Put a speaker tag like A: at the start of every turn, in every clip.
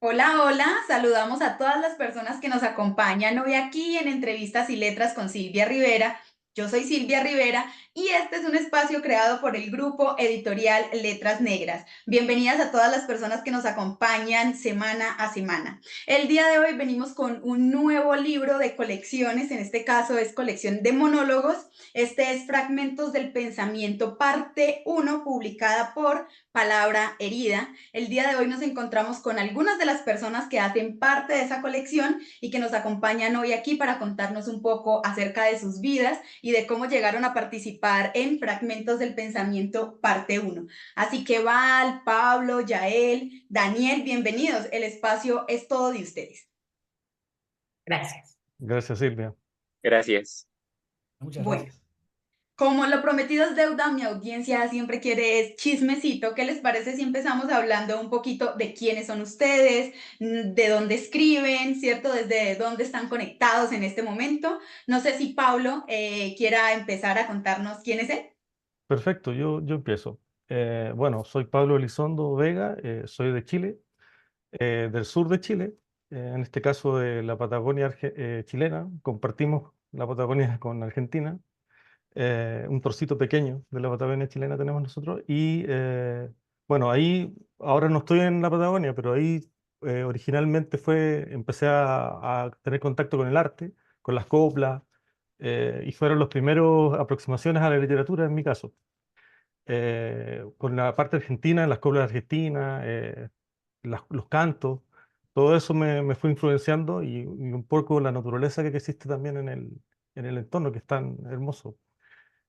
A: Hola, hola, saludamos a todas las personas que nos acompañan hoy aquí en Entrevistas y Letras con Silvia Rivera. Yo soy Silvia Rivera y este es un espacio creado por el grupo editorial Letras Negras. Bienvenidas a todas las personas que nos acompañan semana a semana. El día de hoy venimos con un nuevo libro de colecciones, en este caso es colección de monólogos. Este es Fragmentos del Pensamiento, parte uno, publicada por Palabra Herida. El día de hoy nos encontramos con algunas de las personas que hacen parte de esa colección y que nos acompañan hoy aquí para contarnos un poco acerca de sus vidas y de cómo llegaron a participar en Fragmentos del Pensamiento, parte uno. Así que Val, Pablo, Yael, Daniel, bienvenidos. El espacio es todo de ustedes.
B: Gracias.
C: Gracias, Silvia.
D: Gracias.
B: Muchas
A: Bueno,
B: gracias.
A: como lo prometido es deuda, mi audiencia siempre quiere es chismecito. ¿Qué les parece si empezamos hablando un poquito de quiénes son ustedes, de dónde escriben, ¿cierto? Desde dónde están conectados en este momento. No sé si Pablo quiera empezar a contarnos quién es él.
C: Perfecto, yo empiezo. Bueno, soy Pablo Elizondo Vega, soy de Chile, del sur de Chile, en este caso de la Patagonia chilena. Compartimos la Patagonia con Argentina, un trocito pequeño de la Patagonia chilena tenemos nosotros. Y bueno, ahí, ahora no estoy en la Patagonia, pero ahí originalmente empecé a tener contacto con el arte, con las coplas, y fueron los primeros aproximaciones a la literatura en mi caso. Con la parte argentina, las coplas argentinas, los cantos, todo eso me fue influenciando y un poco la naturaleza que existe también en el entorno, que es tan hermoso.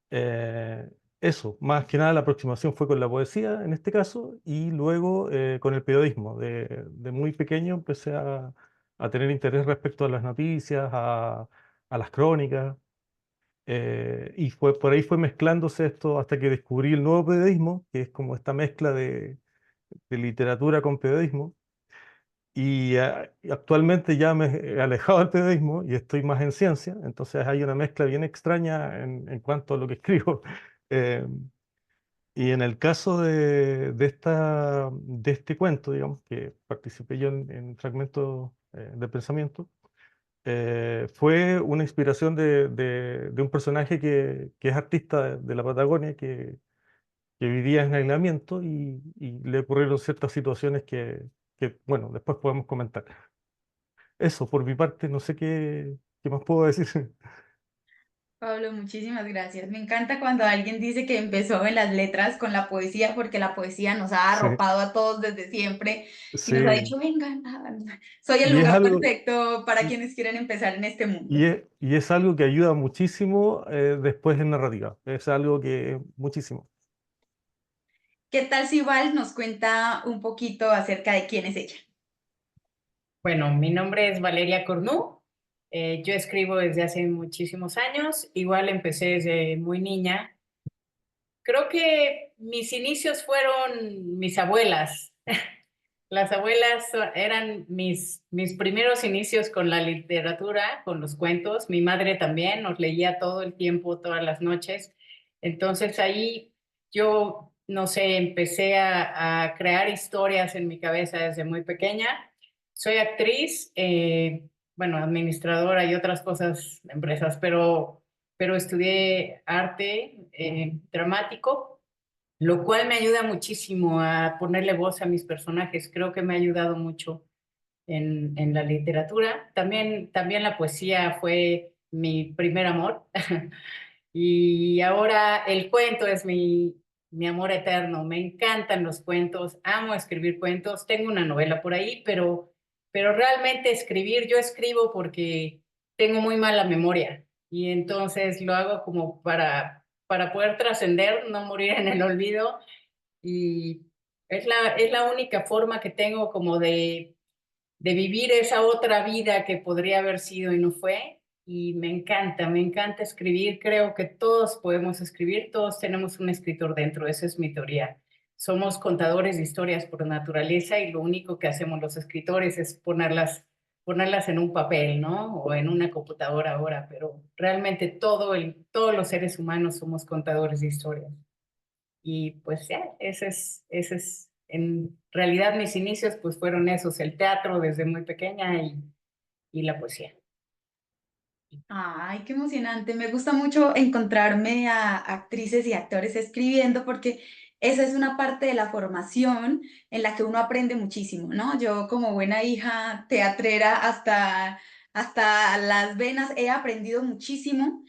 C: Eh, Eso, más que nada la aproximación fue con la poesía en este caso y luego con el periodismo. De muy pequeño empecé a tener interés respecto a las noticias, a las crónicas. Y por ahí fue mezclándose esto hasta que descubrí el nuevo periodismo, que es como esta mezcla de literatura con periodismo. Y actualmente ya me he alejado del periodismo y estoy más en ciencia, entonces hay una mezcla bien extraña en cuanto a lo que escribo. Eh, y en el caso de este cuento, digamos, que participé yo en fragmentos de pensamiento, fue una inspiración de un personaje que es artista de la Patagonia, que vivía en aislamiento y le ocurrieron ciertas situaciones bueno, después podemos comentar. Eso, por mi parte, no sé qué más puedo decir.
A: Pablo, muchísimas gracias. Me encanta cuando alguien dice que empezó en las letras con la poesía, porque la poesía nos ha
C: Sí,
A: arropado a todos desde siempre y nos ha
C: sí.
A: dicho, vengan, soy el
C: Y es
A: lugar
C: algo,
A: perfecto para
C: y,
A: quienes quieren empezar en este mundo.
C: y es algo que ayuda muchísimo después en narrativa. Es algo que muchísimo.
A: ¿Qué tal si Val nos cuenta un poquito acerca de quién es ella?
B: Bueno, mi nombre es Valeria Cornú. Yo escribo desde hace muchísimos años. Igual empecé desde muy niña. Creo que mis inicios fueron mis abuelas. Las abuelas eran mis primeros inicios con la literatura, con los cuentos. Mi madre también nos leía todo el tiempo, todas las noches. Entonces ahí yo, no sé, empecé a crear historias en mi cabeza desde muy pequeña. Soy actriz, bueno, administradora y otras cosas, empresas, pero estudié arte dramático, lo cual me ayuda muchísimo a ponerle voz a mis personajes. Creo que me ha ayudado mucho en la literatura. También la poesía fue mi primer amor y ahora el cuento es mi amor eterno. Me encantan los cuentos, amo escribir cuentos. Tengo una novela por ahí, pero realmente escribir, yo escribo porque tengo muy mala memoria y entonces lo hago como para poder trascender, no morir en el olvido, y es la única forma que tengo como de vivir esa otra vida que podría haber sido y no fue. Y me encanta escribir. Creo que todos podemos escribir, todos tenemos un escritor dentro, esa es mi teoría. Somos contadores de historias por naturaleza y lo único que hacemos los escritores es ponerlas en un papel, ¿no? O en una computadora ahora, pero realmente todos los seres humanos somos contadores de historias. Y pues ya, ese es En realidad mis inicios pues fueron esos, el teatro desde muy pequeña y la poesía.
A: Ay, qué emocionante. Me gusta mucho encontrarme a actrices y actores escribiendo porque esa es una parte de la formación en la que uno aprende muchísimo, ¿no? Yo como buena hija teatrera hasta las venas he aprendido muchísimo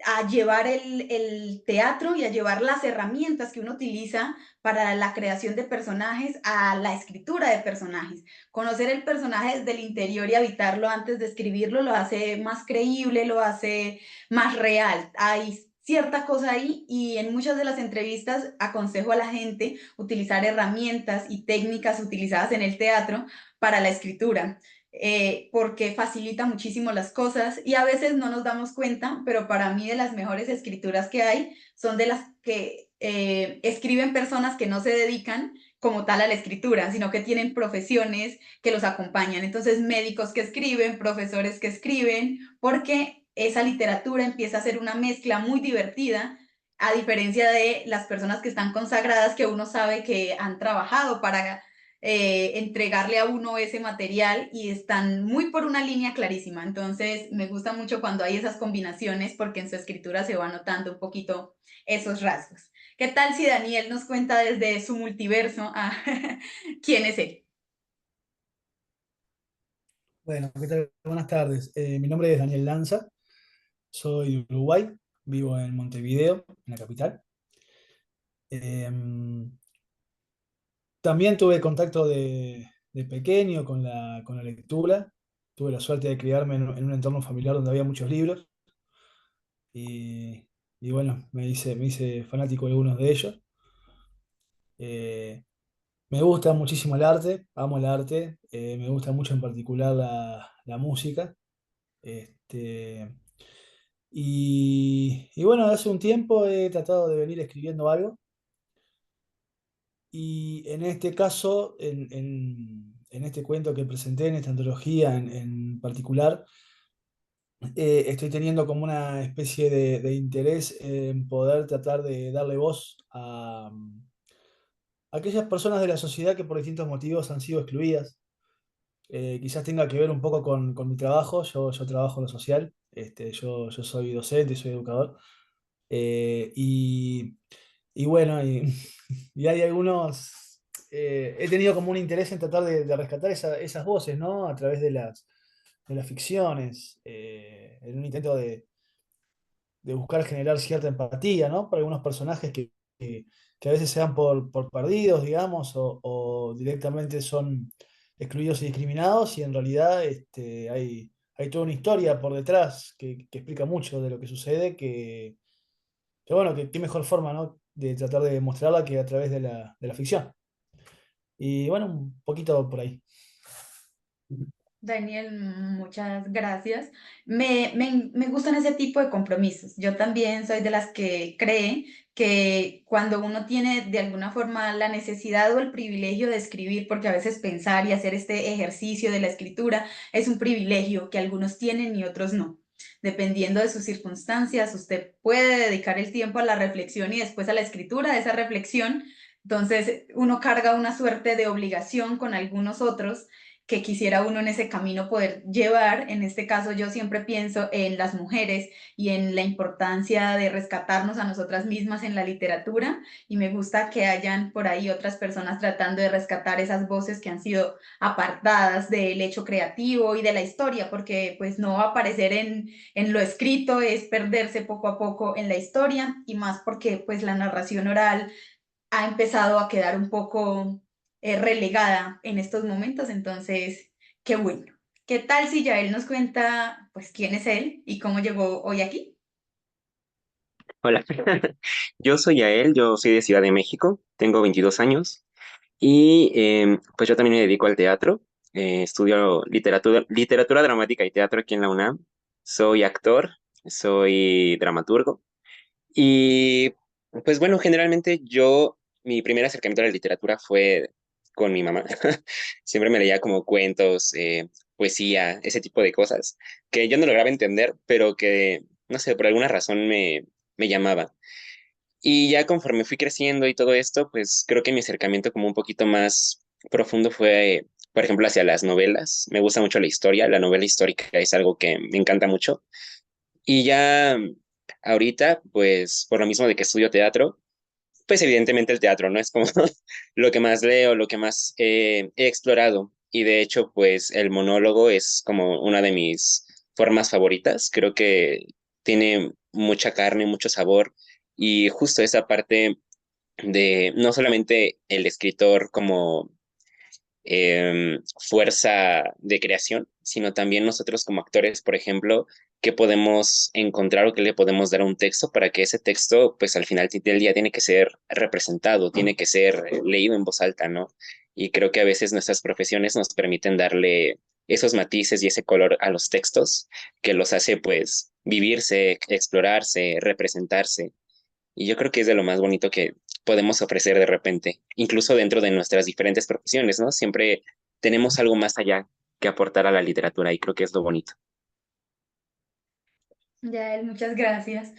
A: a llevar el teatro y a llevar las herramientas que uno utiliza para la creación de personajes a la escritura de personajes. Conocer el personaje desde el interior y habitarlo antes de escribirlo lo hace más creíble, lo hace más real. Hay cierta cosa ahí y en muchas de las entrevistas aconsejo a la gente utilizar herramientas y técnicas utilizadas en el teatro para la escritura, porque facilita muchísimo las cosas y a veces no nos damos cuenta, pero para mí de las mejores escrituras que hay son de las que escriben personas que no se dedican como tal a la escritura, sino que tienen profesiones que los acompañan. Entonces, médicos que escriben, profesores que escriben, porque esa literatura empieza a ser una mezcla muy divertida, a diferencia de las personas que están consagradas, que uno sabe que han trabajado para entregarle a uno ese material y están muy por una línea clarísima. Entonces, me gusta mucho cuando hay esas combinaciones porque en su escritura se va notando un poquito esos rasgos. ¿Qué tal si Daniel nos cuenta desde su multiverso quién es él?
D: Bueno, ¿qué tal? Buenas tardes. Mi nombre es Daniel Lanza, soy de Uruguay, vivo en Montevideo, en la capital. Em, También tuve contacto de pequeño con la lectura. Tuve la suerte de criarme en un entorno familiar donde había muchos libros y, y bueno, me hice fanático de algunos de ellos. Eh, Me gusta muchísimo el arte, amo el arte, me gusta mucho en particular la música. Este, y bueno, hace un tiempo he tratado de venir escribiendo algo y en este caso, en este cuento que presenté, en esta antología en particular, estoy teniendo como una especie de interés en poder tratar de darle voz a aquellas personas de la sociedad que por distintos motivos han sido excluidas. Quizás tenga que ver un poco con mi trabajo, yo trabajo en lo social, yo soy docente, soy educador. Eh, y, y bueno, y hay algunos, he tenido como un interés en tratar de rescatar esas voces, ¿no? A través de las ficciones, en un intento de buscar generar cierta empatía, ¿no? Para algunos personajes que a veces se dan por perdidos, digamos, o directamente son excluidos y discriminados, y en realidad hay toda una historia por detrás que explica mucho de lo que sucede, que bueno, que qué mejor forma, ¿no? De tratar de mostrarla que a través de la ficción. Y bueno, un poquito por ahí.
A: Daniel, muchas gracias. Me gustan ese tipo de compromisos. Yo también soy de las que cree que cuando uno tiene de alguna forma la necesidad o el privilegio de escribir, porque a veces pensar y hacer este ejercicio de la escritura es un privilegio que algunos tienen y otros no. Dependiendo de sus circunstancias, usted puede dedicar el tiempo a la reflexión y después a la escritura de esa reflexión. Entonces, uno carga una suerte de obligación con algunos otros que quisiera uno en ese camino poder llevar. En este caso yo siempre pienso en las mujeres y en la importancia de rescatarnos a nosotras mismas en la literatura y me gusta que hayan por ahí otras personas tratando de rescatar esas voces que han sido apartadas del hecho creativo y de la historia, porque pues no aparecer en lo escrito es perderse poco a poco en la historia y más porque pues la narración oral ha empezado a quedar un poco relegada en estos momentos, entonces, qué bueno. ¿Qué tal si ya él nos cuenta, pues, quién es él y cómo llegó hoy aquí?
E: Hola, yo soy Yael, yo soy de Ciudad de México, tengo 22 años y pues yo también me dedico al teatro, estudio literatura dramática y teatro aquí en la UNAM, soy actor, soy dramaturgo y pues bueno, generalmente mi primer acercamiento a la literatura fue con mi mamá, siempre me leía como cuentos, poesía, ese tipo de cosas que yo no lograba entender, pero que, no sé, por alguna razón me llamaban. Y ya conforme fui creciendo y todo esto, pues creo que mi acercamiento como un poquito más profundo fue, por ejemplo, hacia las novelas. Me gusta mucho la historia, la novela histórica es algo que me encanta mucho. Y ya ahorita, pues por lo mismo de que estudio teatro, pues evidentemente el teatro, ¿no? Es como lo que más leo, lo que más he explorado. Y de hecho, pues el monólogo es como una de mis formas favoritas. Creo que tiene mucha carne, mucho sabor. Y justo esa parte de no solamente el escritor como fuerza de creación, sino también nosotros como actores, por ejemplo, qué podemos encontrar o qué le podemos dar a un texto para que ese texto, pues al final del día tiene que ser representado, tiene que ser leído en voz alta, ¿no? Y creo que a veces nuestras profesiones nos permiten darle esos matices y ese color a los textos que los hace, pues, vivirse, explorarse, representarse. Y yo creo que es de lo más bonito que podemos ofrecer de repente, incluso dentro de nuestras diferentes profesiones, ¿no? Siempre tenemos algo más allá que aportar a la literatura y creo que es lo bonito.
A: Yael, muchas gracias.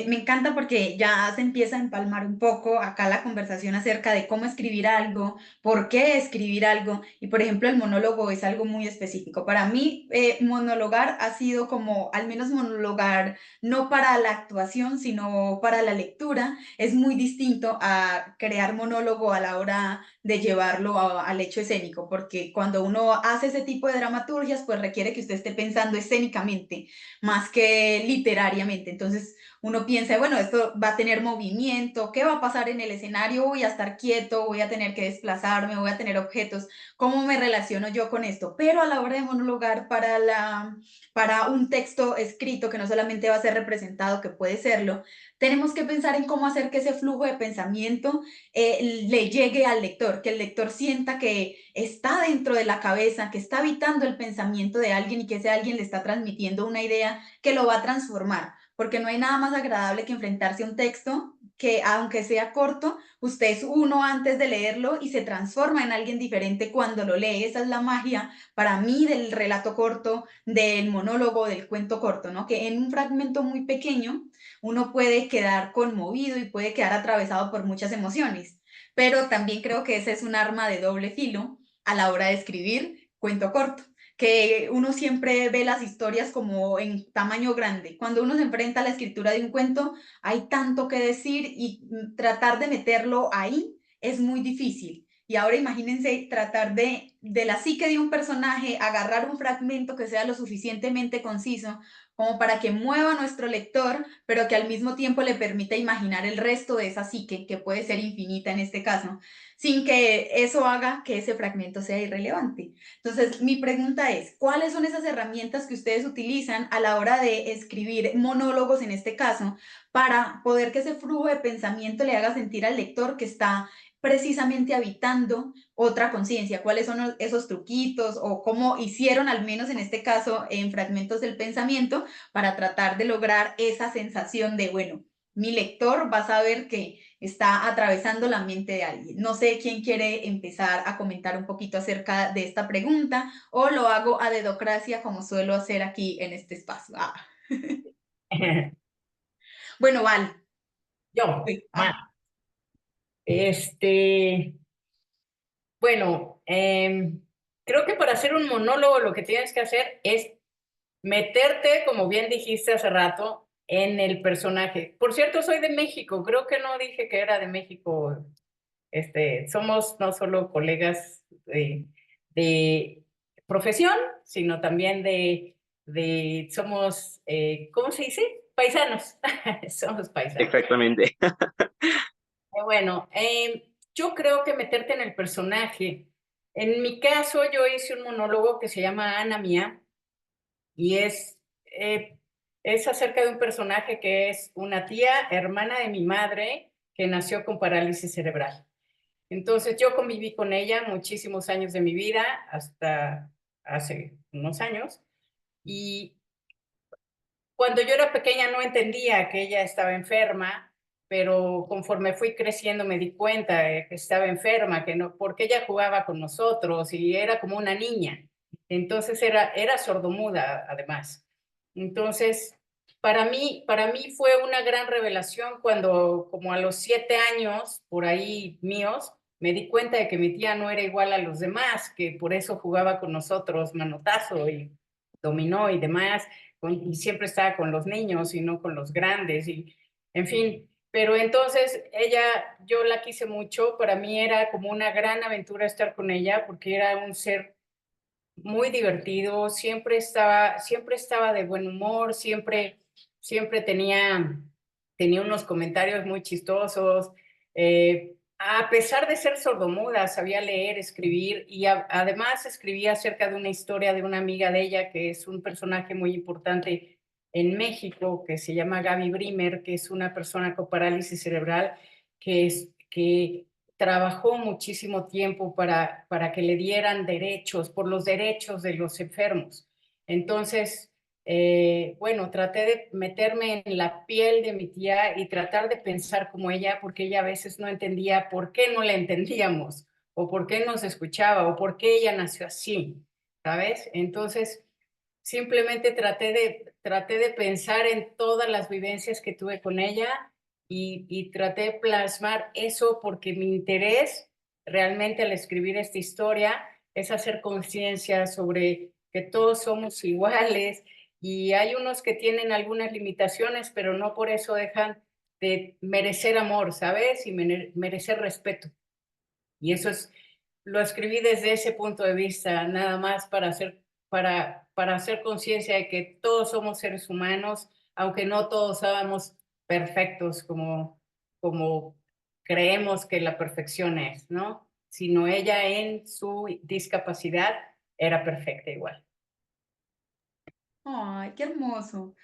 A: Me encanta porque ya se empieza a empalmar un poco acá la conversación acerca de cómo escribir algo, por qué escribir algo, y por ejemplo el monólogo es algo muy específico. Para mí, monologar ha sido como, al menos monologar, no para la actuación, sino para la lectura, es muy distinto a crear monólogo a la hora de llevarlo al hecho escénico, porque cuando uno hace ese tipo de dramaturgias, pues requiere que usted esté pensando escénicamente más que literariamente. Entonces uno piensa, bueno, esto va a tener movimiento, ¿qué va a pasar en el escenario? Voy a estar quieto, voy a tener que desplazarme, voy a tener objetos, ¿cómo me relaciono yo con esto? Pero a la hora de monologar para un texto escrito que no solamente va a ser representado, que puede serlo, tenemos que pensar en cómo hacer que ese flujo de pensamiento le llegue al lector, que el lector sienta que está dentro de la cabeza, que está habitando el pensamiento de alguien y que ese alguien le está transmitiendo una idea que lo va a transformar, porque no hay nada más agradable que enfrentarse a un texto que aunque sea corto, usted es uno antes de leerlo y se transforma en alguien diferente cuando lo lee. Esa es la magia para mí del relato corto, del monólogo, del cuento corto, ¿no? Que en un fragmento muy pequeño uno puede quedar conmovido y puede quedar atravesado por muchas emociones, pero también creo que ese es un arma de doble filo a la hora de escribir cuento corto, que uno siempre ve las historias como en tamaño grande. Cuando uno se enfrenta a la escritura de un cuento, hay tanto que decir y tratar de meterlo ahí es muy difícil. Y ahora imagínense tratar de la psique de un personaje, agarrar un fragmento que sea lo suficientemente conciso como para que mueva a nuestro lector, pero que al mismo tiempo le permita imaginar el resto de esa psique, que puede ser infinita en este caso, sin que eso haga que ese fragmento sea irrelevante. Entonces, mi pregunta es, ¿cuáles son esas herramientas que ustedes utilizan a la hora de escribir monólogos en este caso para poder que ese flujo de pensamiento le haga sentir al lector que está precisamente habitando otra conciencia? ¿Cuáles son esos truquitos o cómo hicieron, al menos en este caso, en fragmentos del pensamiento, para tratar de lograr esa sensación de, bueno, mi lector va a saber que está atravesando la mente de alguien? No sé quién quiere empezar a comentar un poquito acerca de esta pregunta o lo hago a dedocracia como suelo hacer aquí en este espacio. Bueno, Val.
B: Yo,
A: Ah,
B: este, bueno, creo que para hacer un monólogo lo que tienes que hacer es meterte, como bien dijiste hace rato, en el personaje. Por cierto, soy de México, creo que no dije que era de México. Somos no solo colegas de profesión, sino también somos, ¿cómo se dice? Paisanos. Somos paisanos.
E: Exactamente.
B: Bueno, yo creo que meterte en el personaje. En mi caso, yo hice un monólogo que se llama Ana Mía y es acerca de un personaje que es una tía, hermana de mi madre, que nació con parálisis cerebral. Entonces yo conviví con ella muchísimos años de mi vida, hasta hace unos años, y cuando yo era pequeña no entendía que ella estaba enferma, pero conforme fui creciendo me di cuenta de que estaba enferma, que no, porque ella jugaba con nosotros y era como una niña. Entonces era sordomuda además. Entonces Para mí fue una gran revelación cuando, como a los 7 años, por ahí míos, me di cuenta de que mi tía no era igual a los demás, que por eso jugaba con nosotros manotazo y dominó y demás, y siempre estaba con los niños y no con los grandes, y en fin. Pero entonces ella, yo la quise mucho, para mí era como una gran aventura estar con ella, porque era un ser muy divertido, siempre estaba de buen humor, siempre tenía unos comentarios muy chistosos. A pesar de ser sordomuda, sabía leer, escribir y además escribía acerca de una historia de una amiga de ella que es un personaje muy importante en México, que se llama Gaby Brimer, que es una persona con parálisis cerebral que trabajó muchísimo tiempo para que le dieran derechos, por los derechos de los enfermos. Entonces, bueno, traté de meterme en la piel de mi tía y tratar de pensar como ella, porque ella a veces no entendía por qué no la entendíamos, o por qué nos escuchaba, o por qué ella nació así, ¿sabes? Entonces, simplemente traté de pensar en todas las vivencias que tuve con ella y traté de plasmar eso porque mi interés realmente al escribir esta historia es hacer conciencia sobre que todos somos iguales y hay unos que tienen algunas limitaciones, pero no por eso dejan de merecer amor, ¿sabes? Y merecer respeto. Y eso es, lo escribí desde ese punto de vista, nada más para hacer conciencia de que todos somos seres humanos, aunque no todos somos perfectos como creemos que la perfección es, ¿no? Sino ella en su discapacidad era perfecta igual.
A: Ay, qué hermoso.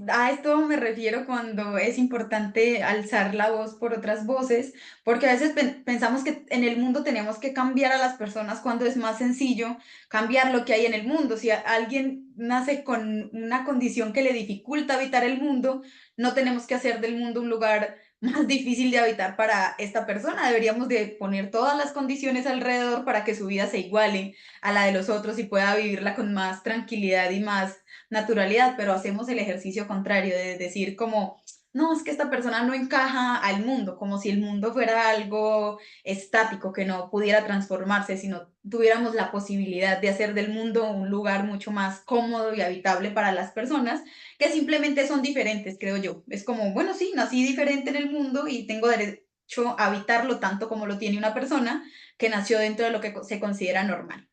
A: A esto me refiero cuando es importante alzar la voz por otras voces, porque a veces pensamos que en el mundo tenemos que cambiar a las personas cuando es más sencillo cambiar lo que hay en el mundo. Si alguien nace con una condición que le dificulta habitar el mundo, no tenemos que hacer del mundo un lugar más difícil de habitar para esta persona. Deberíamos de poner todas las condiciones alrededor para que su vida se iguale a la de los otros y pueda vivirla con más tranquilidad y más naturalidad, pero hacemos el ejercicio contrario de decir como, no, es que esta persona no encaja al mundo, como si el mundo fuera algo estático, que no pudiera transformarse, sino tuviéramos la posibilidad de hacer del mundo un lugar mucho más cómodo y habitable para las personas, que simplemente son diferentes, creo yo. Es como, bueno, sí, nací diferente en el mundo y tengo derecho a habitarlo tanto como lo tiene una persona que nació dentro de lo que se considera normal.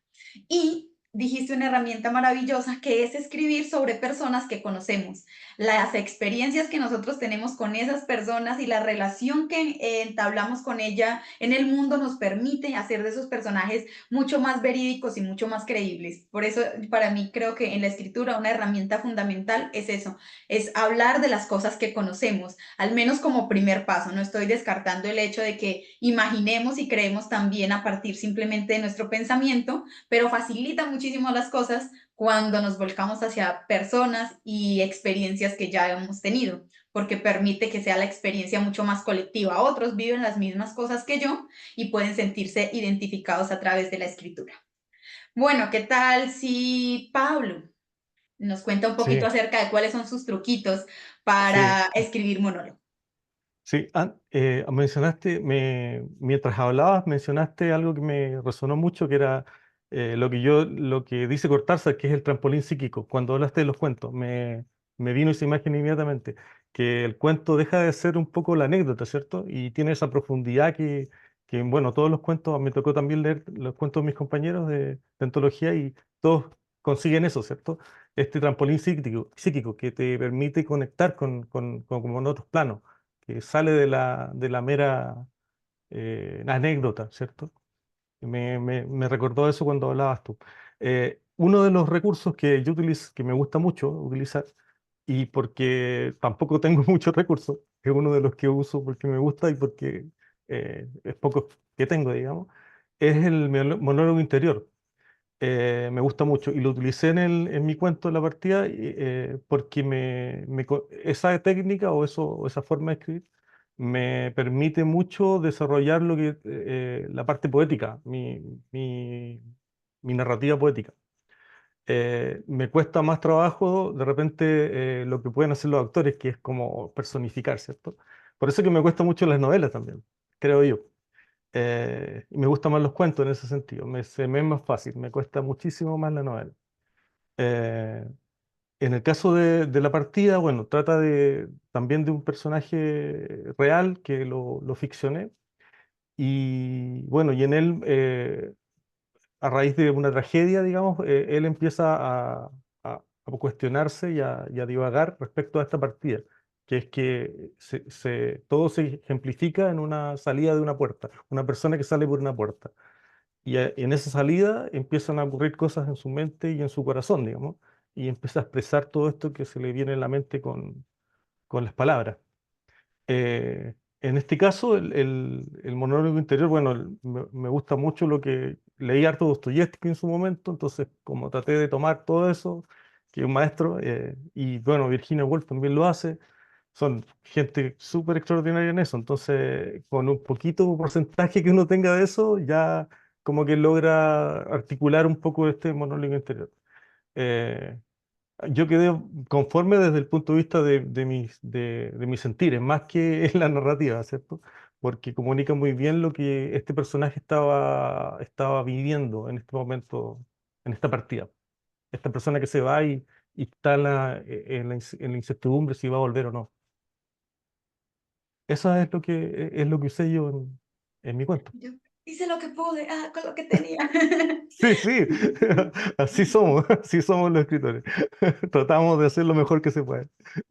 A: Y dijiste una herramienta maravillosa que es escribir sobre personas que conocemos, las experiencias que nosotros tenemos con esas personas y la relación que entablamos con ella en el mundo nos permite hacer de esos personajes mucho más verídicos y mucho más creíbles. Por eso, para mí, creo que en la escritura una herramienta fundamental es eso, es hablar de las cosas que conocemos, al menos como primer paso. No estoy descartando el hecho de que imaginemos y creemos también a partir simplemente de nuestro pensamiento, pero facilita muchísimo las cosas cuando nos volcamos hacia personas y experiencias que ya hemos tenido, porque permite que sea la experiencia mucho más colectiva. Otros viven las mismas cosas que yo y pueden sentirse identificados a través de la escritura. Bueno, ¿qué tal si Pablo nos cuenta un poquito
C: Sí,
A: acerca de cuáles son sus truquitos
C: sí,
A: para escribir monólogo?
C: sí. Mencionaste, mientras hablabas, mencionaste algo que me resonó mucho, que era lo que dice Cortázar, que es el trampolín psíquico. Cuando hablaste de los cuentos, me vino esa imagen inmediatamente, que el cuento deja de ser un poco la anécdota, ¿cierto? Y tiene esa profundidad bueno, todos los cuentos, me tocó también leer los cuentos de mis compañeros de antología y todos consiguen eso, ¿cierto? Este trampolín psíquico que te permite conectar con otros planos que sale de la mera anécdota, ¿cierto? Me recordó eso cuando hablabas tú. Uno de los recursos que yo utilizo, que me gusta mucho utilizar, y porque tampoco tengo muchos recursos, es uno de los que uso porque me gusta y porque es poco que tengo, digamos, es el monólogo interior. Me gusta mucho y lo utilicé en mi cuento de la partida porque esa técnica o esa forma de escribir me permite mucho desarrollar la parte poética, mi narrativa poética. Me cuesta más trabajo de repente lo que pueden hacer los actores, que es como personificar, ¿cierto? Por eso que me cuesta mucho las novelas también, creo yo. Y me gustan más los cuentos en ese sentido. Se me es más fácil, me cuesta muchísimo más la novela. Eh, en el caso de la partida, bueno, trata también de un personaje real que lo ficcioné. Y bueno, y en él, a raíz de una tragedia, digamos, él empieza a cuestionarse y a divagar respecto a esta partida, que es que todo se ejemplifica en una salida de una puerta, una persona que sale por una puerta. Y en esa salida empiezan a ocurrir cosas en su mente y en su corazón, digamos, y empieza a expresar todo esto que se le viene en la mente con las palabras. En este caso, el monólogo interior, bueno, me gusta mucho lo que leí harto Dostoyevsky en su momento, entonces como traté de tomar todo eso, que es un maestro, y bueno, Virginia Woolf también lo hace, son gente súper extraordinaria en eso, entonces con un poquito porcentaje que uno tenga de eso, ya como que logra articular un poco este monólogo interior. Eh, yo quedé conforme desde el punto de vista de mis sentires, más que en la narrativa, ¿cierto? Porque comunica muy bien lo que este personaje estaba viviendo en este momento, en esta partida. Esta persona que se va y está en la incertidumbre si va a volver o no. Eso es lo que usé yo en mi cuento.
A: Yo hice lo que pude, con lo que tenía.
C: Sí, sí, así somos los escritores. Tratamos de hacer lo mejor que se puede.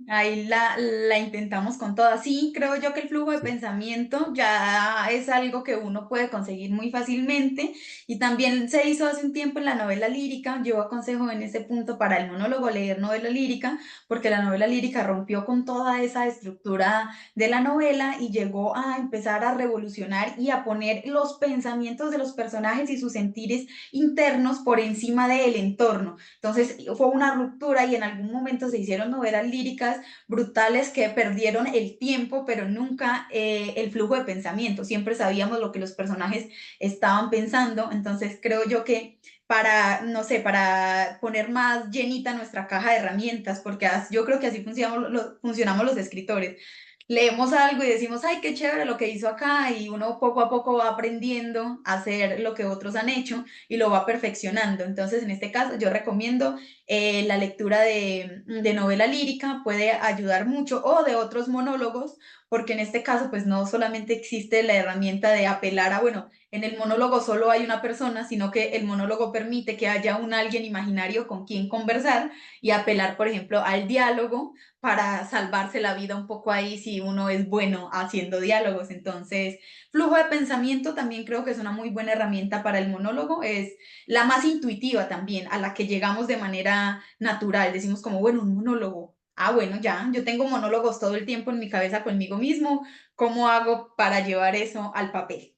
A: Ahí la intentamos con todas. Sí, creo yo que el flujo de
C: Sí.
A: pensamiento ya es algo que uno puede conseguir muy fácilmente y también se hizo hace un tiempo en la novela lírica. Yo aconsejo en ese punto para el monólogo leer novela lírica porque la novela lírica rompió con toda esa estructura de la novela y llegó a empezar a revolucionar y a poner los pensamientos de los personajes y sus sentires internos por encima del entorno. Entonces fue una ruptura y en algún momento se hicieron novelas líricas brutales que perdieron el tiempo, pero nunca el flujo de pensamiento. Siempre sabíamos lo que los personajes estaban pensando. Entonces creo yo que para, no sé, para poner más llenita nuestra caja de herramientas, porque yo creo que así funcionamos los escritores. Leemos algo y decimos, ay, qué chévere lo que hizo acá, y uno poco a poco va aprendiendo a hacer lo que otros han hecho y lo va perfeccionando. Entonces, en este caso, yo recomiendo la lectura de novela lírica, puede ayudar mucho, o de otros monólogos, porque en este caso, pues no solamente existe la herramienta de apelar a, bueno, en el monólogo solo hay una persona, sino que el monólogo permite que haya un alguien imaginario con quien conversar y apelar, por ejemplo, al diálogo para salvarse la vida un poco ahí si uno es bueno haciendo diálogos. Entonces, flujo de pensamiento también creo que es una muy buena herramienta para el monólogo, es la más intuitiva también, a la que llegamos de manera natural. Decimos como, bueno, un monólogo. Ah, bueno, ya, yo tengo monólogos todo el tiempo en mi cabeza conmigo mismo. ¿Cómo hago para llevar eso al papel?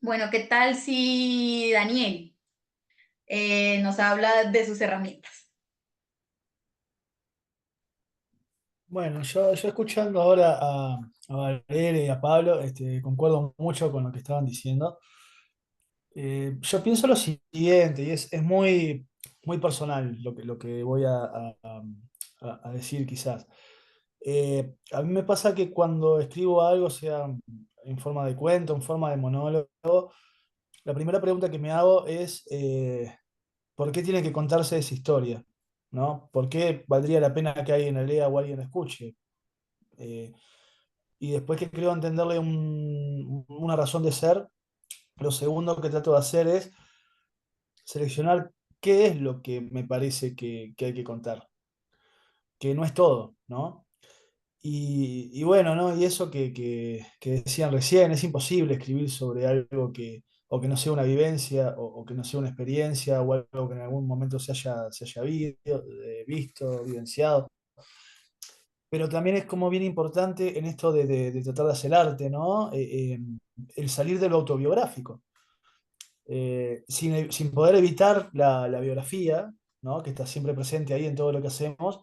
A: Bueno, ¿qué tal si Daniel nos habla de sus herramientas?
D: Bueno, yo escuchando ahora a Valeria y a Pablo, concuerdo mucho con lo que estaban diciendo. Yo pienso lo siguiente, y es muy, muy personal lo que voy a decir quizás. A mí me pasa que cuando escribo algo, sea en forma de cuento, en forma de monólogo, la primera pregunta que me hago es, ¿por qué tiene que contarse esa historia? ¿No? ¿Por qué valdría la pena que alguien la lea o alguien la escuche? Eh, y después que creo entenderle una razón de ser, lo segundo que trato de hacer es seleccionar qué es lo que me parece que hay que contar, que no es todo, ¿no? Y bueno, ¿no? Y eso que decían recién, es imposible escribir sobre algo o que no sea una vivencia, o que no sea una experiencia, o algo que en algún momento se haya visto, vivenciado. Pero también es como bien importante en esto de tratar de hacer arte, ¿no? El salir de lo autobiográfico. Sin poder evitar la biografía, ¿no? Que está siempre presente ahí en todo lo que hacemos,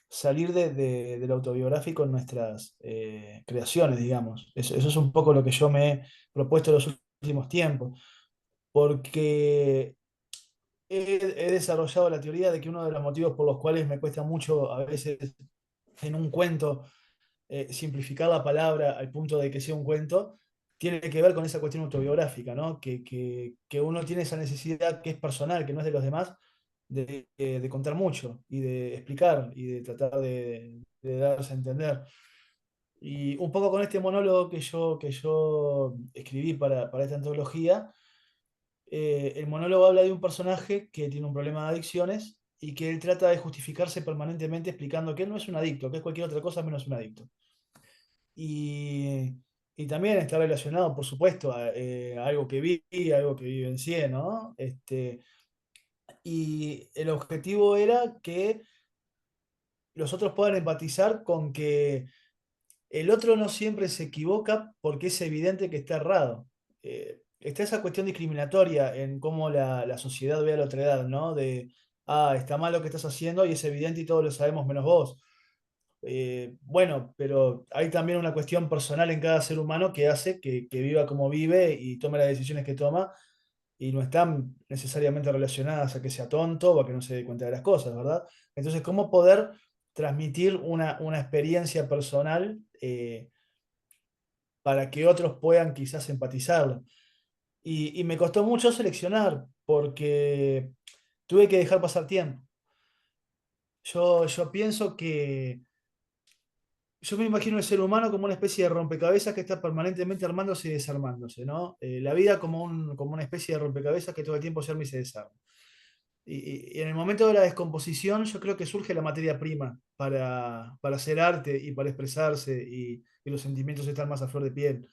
D: salir de lo autobiográfico en nuestras creaciones, digamos. Eso es un poco lo que yo me he propuesto en los últimos tiempos, porque he desarrollado la teoría de que uno de los motivos por los cuales me cuesta mucho a veces en un cuento simplificar la palabra al punto de que sea un cuento, tiene que ver con esa cuestión autobiográfica, ¿no? Que uno tiene esa necesidad que es personal, que no es de los demás, de contar mucho y de explicar y de tratar de darse a entender. Y un poco con este monólogo que yo escribí para esta antología, el monólogo habla de un personaje que tiene un problema de adicciones y que él trata de justificarse permanentemente explicando que él no es un adicto, que es cualquier otra cosa menos un adicto. Y, y también está relacionado, por supuesto, a algo que vi, algo que vivencié, ¿no? Y el objetivo era que los otros puedan empatizar con que el otro no siempre se equivoca porque es evidente que está errado. Está esa cuestión discriminatoria en cómo la sociedad ve a la otra edad, ¿no? Está mal lo que estás haciendo y es evidente y todos lo sabemos menos vos. Bueno, pero hay también una cuestión personal en cada ser humano que hace que viva como vive y tome las decisiones que toma y no están necesariamente relacionadas a que sea tonto o a que no se dé cuenta de las cosas, ¿verdad? Entonces, ¿cómo poder transmitir una experiencia personal para que otros puedan quizás empatizarlo? Y me costó mucho seleccionar porque tuve que dejar pasar tiempo. Yo pienso que yo me imagino el ser humano como una especie de rompecabezas que está permanentemente armándose y desarmándose, ¿no? La vida como una especie de rompecabezas que todo el tiempo se arma y se desarma. Y en el momento de la descomposición yo creo que surge la materia prima para hacer arte y para expresarse y los sentimientos están más a flor de piel.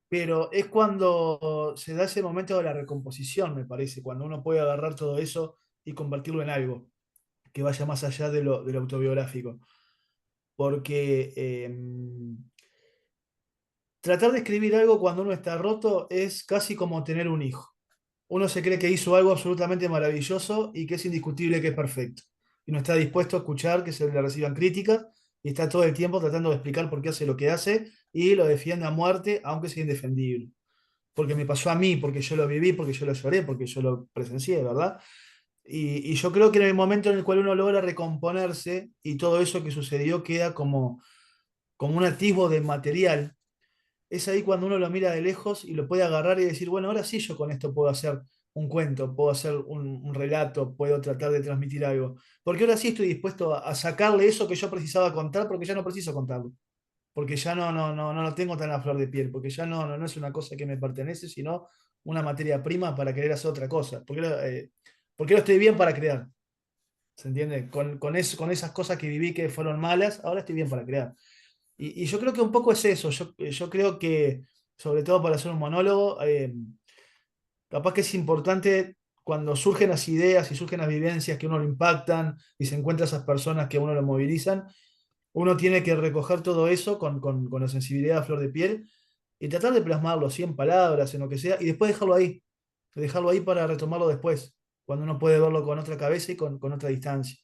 D: Pero es cuando se da ese momento de la recomposición, me parece, cuando uno puede agarrar todo eso y convertirlo en algo que vaya más allá de lo autobiográfico. Porque tratar de escribir algo cuando uno está roto es casi como tener un hijo. Uno se cree que hizo algo absolutamente maravilloso y que es indiscutible que es perfecto. Y no está dispuesto a escuchar que se le reciban críticas y está todo el tiempo tratando de explicar por qué hace lo que hace y lo defiende a muerte, aunque sea indefendible. Porque me pasó a mí, porque yo lo viví, porque yo lo lloré, porque yo lo presencié, ¿verdad? Y yo creo que en el momento en el cual uno logra recomponerse y todo eso que sucedió queda como un atisbo de material, es ahí cuando uno lo mira de lejos y lo puede agarrar y decir, bueno, ahora sí yo con esto puedo hacer un cuento, puedo hacer un relato, puedo tratar de transmitir algo. Porque ahora sí estoy dispuesto a sacarle eso que yo precisaba contar porque ya no preciso contarlo. Porque ya no lo tengo tan a flor de piel, porque ya no es una cosa que me pertenece, sino una materia prima para querer hacer otra cosa. Porque ahora estoy bien para crear. ¿Se entiende? Con esas cosas que viví que fueron malas, ahora estoy bien para crear. Y yo creo que un poco es eso. Yo creo que, sobre todo para hacer un monólogo, capaz que es importante cuando surgen las ideas y surgen las vivencias que uno lo impactan y se encuentra esas personas que a uno lo movilizan, uno tiene que recoger todo eso con la sensibilidad a flor de piel y tratar de plasmarlo, 100 palabras, en lo que sea, y después dejarlo ahí para retomarlo después, cuando uno puede verlo con otra cabeza y con otra distancia.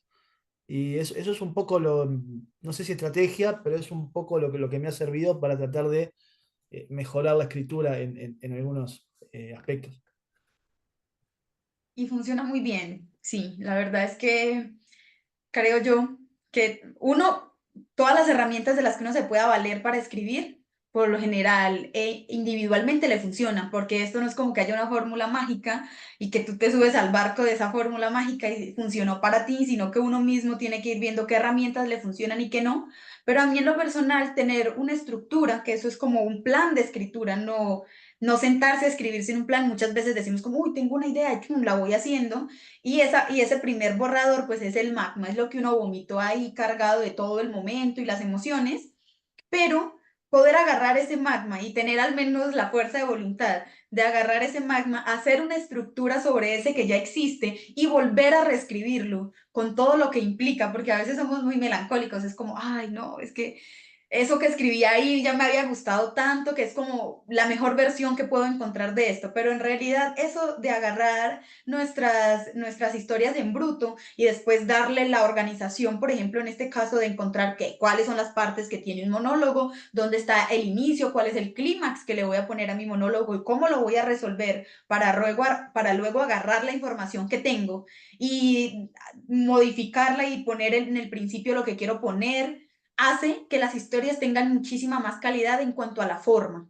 D: Y eso es un poco no sé si estrategia, pero es un poco lo que me ha servido para tratar de mejorar la escritura en algunos aspectos.
A: Y funciona muy bien, sí, la verdad es que creo yo que uno, todas las herramientas de las que uno se pueda valer para escribir, por lo general, individualmente le funcionan, porque esto no es como que haya una fórmula mágica y que tú te subes al barco de esa fórmula mágica y funcionó para ti, sino que uno mismo tiene que ir viendo qué herramientas le funcionan y qué no. Pero a mí en lo personal, tener una estructura, que eso es como un plan de escritura, no sentarse a escribir sin un plan. Muchas veces decimos como, uy, tengo una idea y pum, la voy haciendo y ese primer borrador, pues es el magma, es lo que uno vomitó ahí cargado de todo el momento y las emociones, pero poder agarrar ese magma y tener al menos la fuerza de voluntad de agarrar ese magma, hacer una estructura sobre ese que ya existe y volver a reescribirlo con todo lo que implica, porque a veces somos muy melancólicos, es como, ay, no, es que eso que escribí ahí ya me había gustado tanto que es como la mejor versión que puedo encontrar de esto, pero en realidad eso de agarrar nuestras historias en bruto y después darle la organización, por ejemplo, en este caso de encontrar cuáles son las partes que tiene un monólogo, dónde está el inicio, cuál es el clímax que le voy a poner a mi monólogo y cómo lo voy a resolver para luego agarrar la información que tengo y modificarla y poner en el principio lo que quiero poner hace que las historias tengan muchísima más calidad en cuanto a la forma,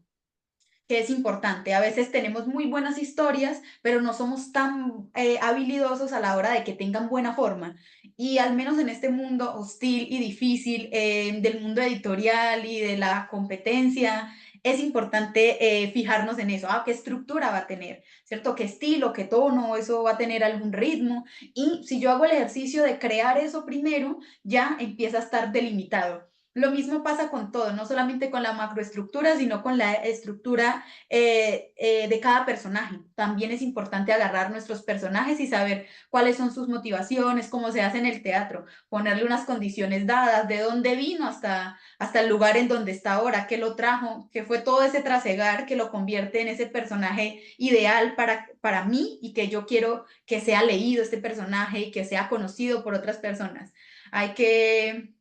A: que es importante. A veces tenemos muy buenas historias, pero no somos tan habilidosos a la hora de que tengan buena forma. Y al menos en este mundo hostil y difícil del mundo editorial y de la competencia, es importante fijarnos en eso. ¿Qué estructura va a tener? ¿Cierto? ¿Qué estilo? ¿Qué tono? ¿Eso va a tener algún ritmo? Y si yo hago el ejercicio de crear eso primero, ya empieza a estar delimitado. Lo mismo pasa con todo, no solamente con la macroestructura, sino con la estructura de cada personaje. También es importante agarrar nuestros personajes y saber cuáles son sus motivaciones, cómo se hace en el teatro, ponerle unas condiciones dadas, de dónde vino hasta el lugar en donde está ahora, qué lo trajo, qué fue todo ese trasegar que lo convierte en ese personaje ideal para mí y que yo quiero que sea leído este personaje y que sea conocido por otras personas. Hay que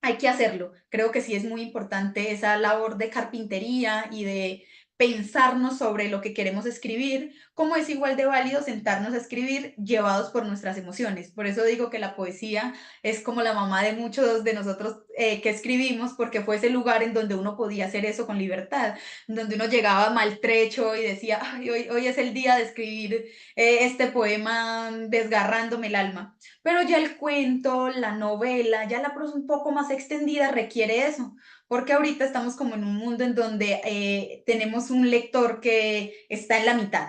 A: hay que hacerlo. Creo que sí es muy importante esa labor de carpintería y de pensarnos sobre lo que queremos escribir, como es igual de válido sentarnos a escribir llevados por nuestras emociones. Por eso digo que la poesía es como la mamá de muchos de nosotros que escribimos, porque fue ese lugar en donde uno podía hacer eso con libertad, donde uno llegaba maltrecho y decía, ay, hoy es el día de escribir este poema desgarrándome el alma. Pero ya el cuento, la novela, ya la prosa un poco más extendida requiere eso, porque ahorita estamos como en un mundo en donde tenemos un lector que está en la mitad,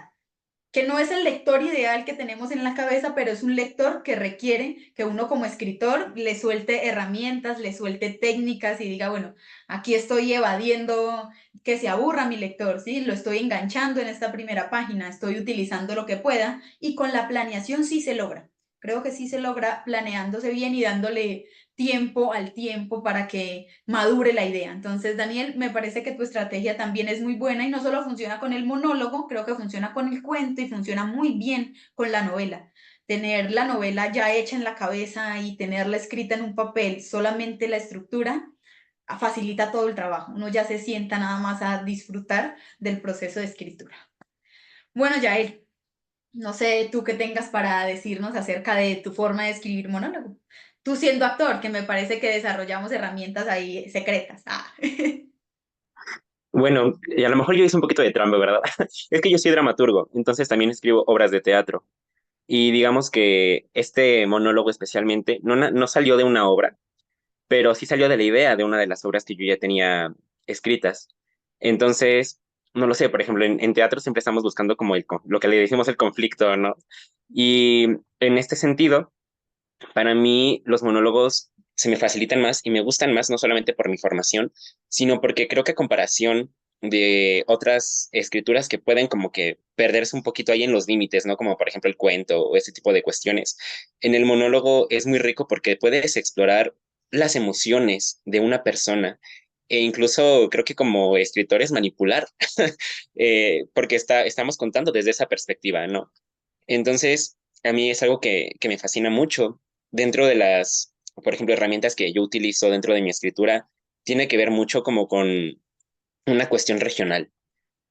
A: que no es el lector ideal que tenemos en la cabeza, pero es un lector que requiere que uno como escritor le suelte herramientas, le suelte técnicas y diga, bueno, aquí estoy evadiendo que se aburra mi lector, ¿sí? Lo estoy enganchando en esta primera página, estoy utilizando lo que pueda y con la planeación sí se logra. Creo que sí se logra planeándose bien y dándole tiempo al tiempo para que madure la idea. Entonces, Daniel, me parece que tu estrategia también es muy buena y no solo funciona con el monólogo, creo que funciona con el cuento y funciona muy bien con la novela. Tener la novela ya hecha en la cabeza y tenerla escrita en un papel, solamente la estructura, facilita todo el trabajo. Uno ya se sienta nada más a disfrutar del proceso de escritura. Bueno, Yael, no sé tú qué tengas para decirnos acerca de tu forma de escribir monólogo. Tú siendo actor, que me parece que desarrollamos herramientas ahí secretas.
E: Bueno, y a lo mejor yo hice un poquito de trampa, ¿verdad? Es que yo soy dramaturgo, entonces también escribo obras de teatro. Y digamos que este monólogo especialmente no salió de una obra, pero sí salió de la idea de una de las obras que yo ya tenía escritas. Entonces, no lo sé, por ejemplo, en teatro siempre estamos buscando como lo que le decimos el conflicto, ¿no? Y en este sentido, para mí los monólogos se me facilitan más y me gustan más no solamente por mi formación, sino porque creo que a comparación de otras escrituras que pueden como que perderse un poquito ahí en los límites, ¿no? Como por ejemplo el cuento o ese tipo de cuestiones. En el monólogo es muy rico porque puedes explorar las emociones de una persona e incluso creo que como escritores manipular, porque estamos contando desde esa perspectiva, ¿no? Entonces, a mí es algo que me fascina mucho. Dentro de las, por ejemplo, herramientas que yo utilizo dentro de mi escritura, tiene que ver mucho como con una cuestión regional.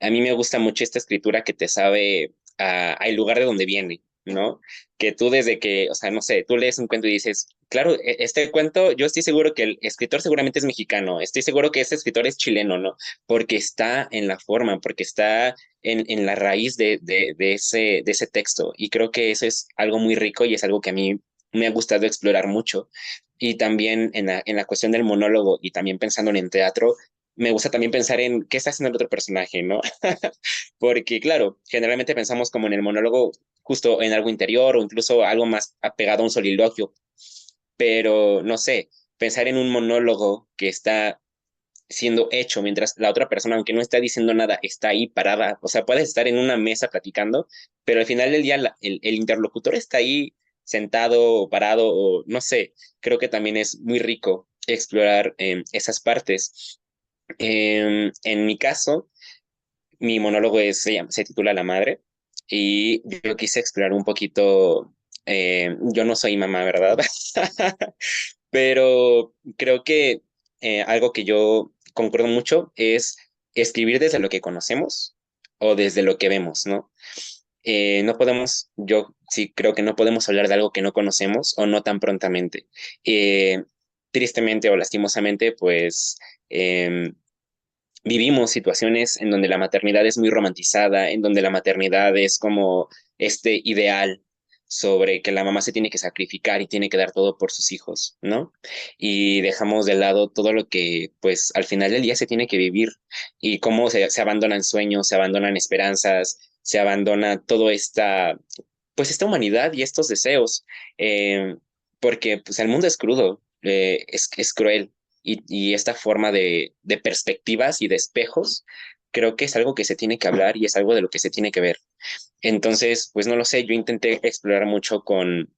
E: A mí me gusta mucho esta escritura que te sabe al lugar de donde viene, ¿no? Que tú desde que, o sea, no sé, tú lees un cuento y dices, claro, este cuento, yo estoy seguro que el escritor seguramente es mexicano, estoy seguro que este escritor es chileno, ¿no? Porque está en la forma, porque está en la raíz de ese texto. Y creo que eso es algo muy rico y es algo que a mí me ha gustado explorar mucho. Y también en la cuestión del monólogo y también pensando en teatro, me gusta también pensar en qué está haciendo el otro personaje, ¿no? Porque, claro, generalmente pensamos como en el monólogo justo en algo interior o incluso algo más apegado a un soliloquio, pero no sé, pensar en un monólogo que está siendo hecho mientras la otra persona, aunque no está diciendo nada, está ahí parada. O sea, puedes estar en una mesa platicando, pero al final del día el interlocutor está ahí sentado o parado o no sé, creo que también es muy rico explorar esas partes. En mi caso, mi monólogo se titula La Madre y yo quise explorar un poquito, yo no soy mamá, ¿verdad? Pero creo que algo que yo concuerdo mucho es escribir desde lo que conocemos o desde lo que vemos, ¿no? No podemos, yo sí creo que no podemos hablar de algo que no conocemos o no tan prontamente. Eh, Tristemente o lastimosamente, pues em, vivimos situaciones en donde la maternidad es muy romantizada, en donde la maternidad es como este ideal sobre que la mamá se tiene que sacrificar y tiene que dar todo por sus hijos, ¿no? Y dejamos de lado todo lo que, pues, al final del día se tiene que vivir y cómo se abandonan sueños, se abandonan esperanzas, se abandona toda esta, pues, esta humanidad y estos deseos, porque, pues, el mundo es crudo, es cruel y esta forma de perspectivas y de espejos, creo que es algo que se tiene que hablar y es algo de lo que se tiene que ver. Entonces, pues no lo sé, yo intenté explorar mucho con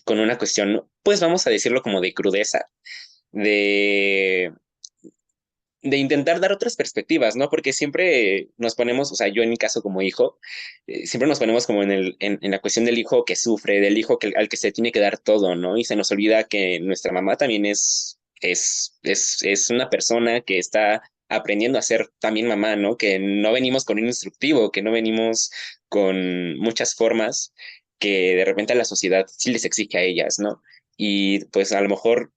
E: una cuestión, pues vamos a decirlo como de crudeza, de, de intentar dar otras perspectivas, ¿no? Porque siempre nos ponemos, o sea, yo en mi caso como hijo, siempre nos ponemos como en la cuestión del hijo que sufre, del hijo al que se tiene que dar todo, ¿no? Y se nos olvida que nuestra mamá también es una persona que está aprendiendo a ser también mamá, ¿no? Que no venimos con un instructivo, que no venimos con muchas formas que de repente la sociedad sí les exige a ellas, ¿no? Y pues a lo mejor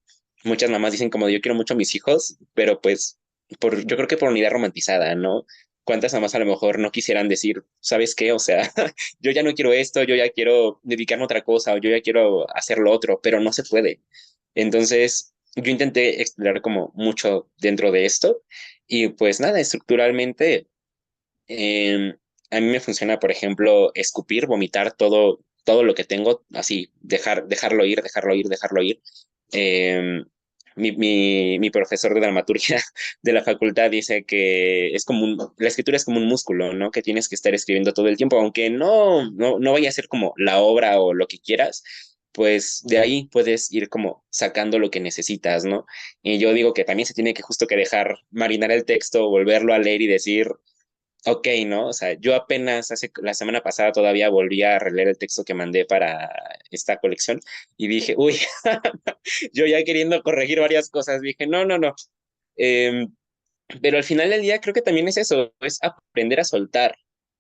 E: muchas mamás dicen como yo quiero mucho a mis hijos, pero pues yo creo que por unidad romantizada, ¿no? ¿Cuántas mamás a lo mejor no quisieran decir, ¿sabes qué? O sea, yo ya no quiero esto, yo ya quiero dedicarme a otra cosa, o yo ya quiero hacer lo otro, pero no se puede. Entonces, yo intenté explorar como mucho dentro de esto y pues nada, estructuralmente, eh, a mí me funciona, por ejemplo, escupir, vomitar todo lo que tengo, así, dejarlo ir, dejarlo ir, dejarlo ir. Eh, mi profesor de dramaturgia de la facultad dice que la escritura es como un músculo, ¿no? Que tienes que estar escribiendo todo el tiempo, aunque no vaya a ser como la obra o lo que quieras, pues de ahí puedes ir como sacando lo que necesitas, ¿no? Y yo digo que también se tiene que justo que dejar marinar el texto, volverlo a leer y decir, ok, ¿no? O sea, yo apenas la semana pasada todavía volví a releer el texto que mandé para esta colección y dije, uy, yo ya queriendo corregir varias cosas, dije, no. Em, pero al final del día creo que también es eso, es aprender a soltar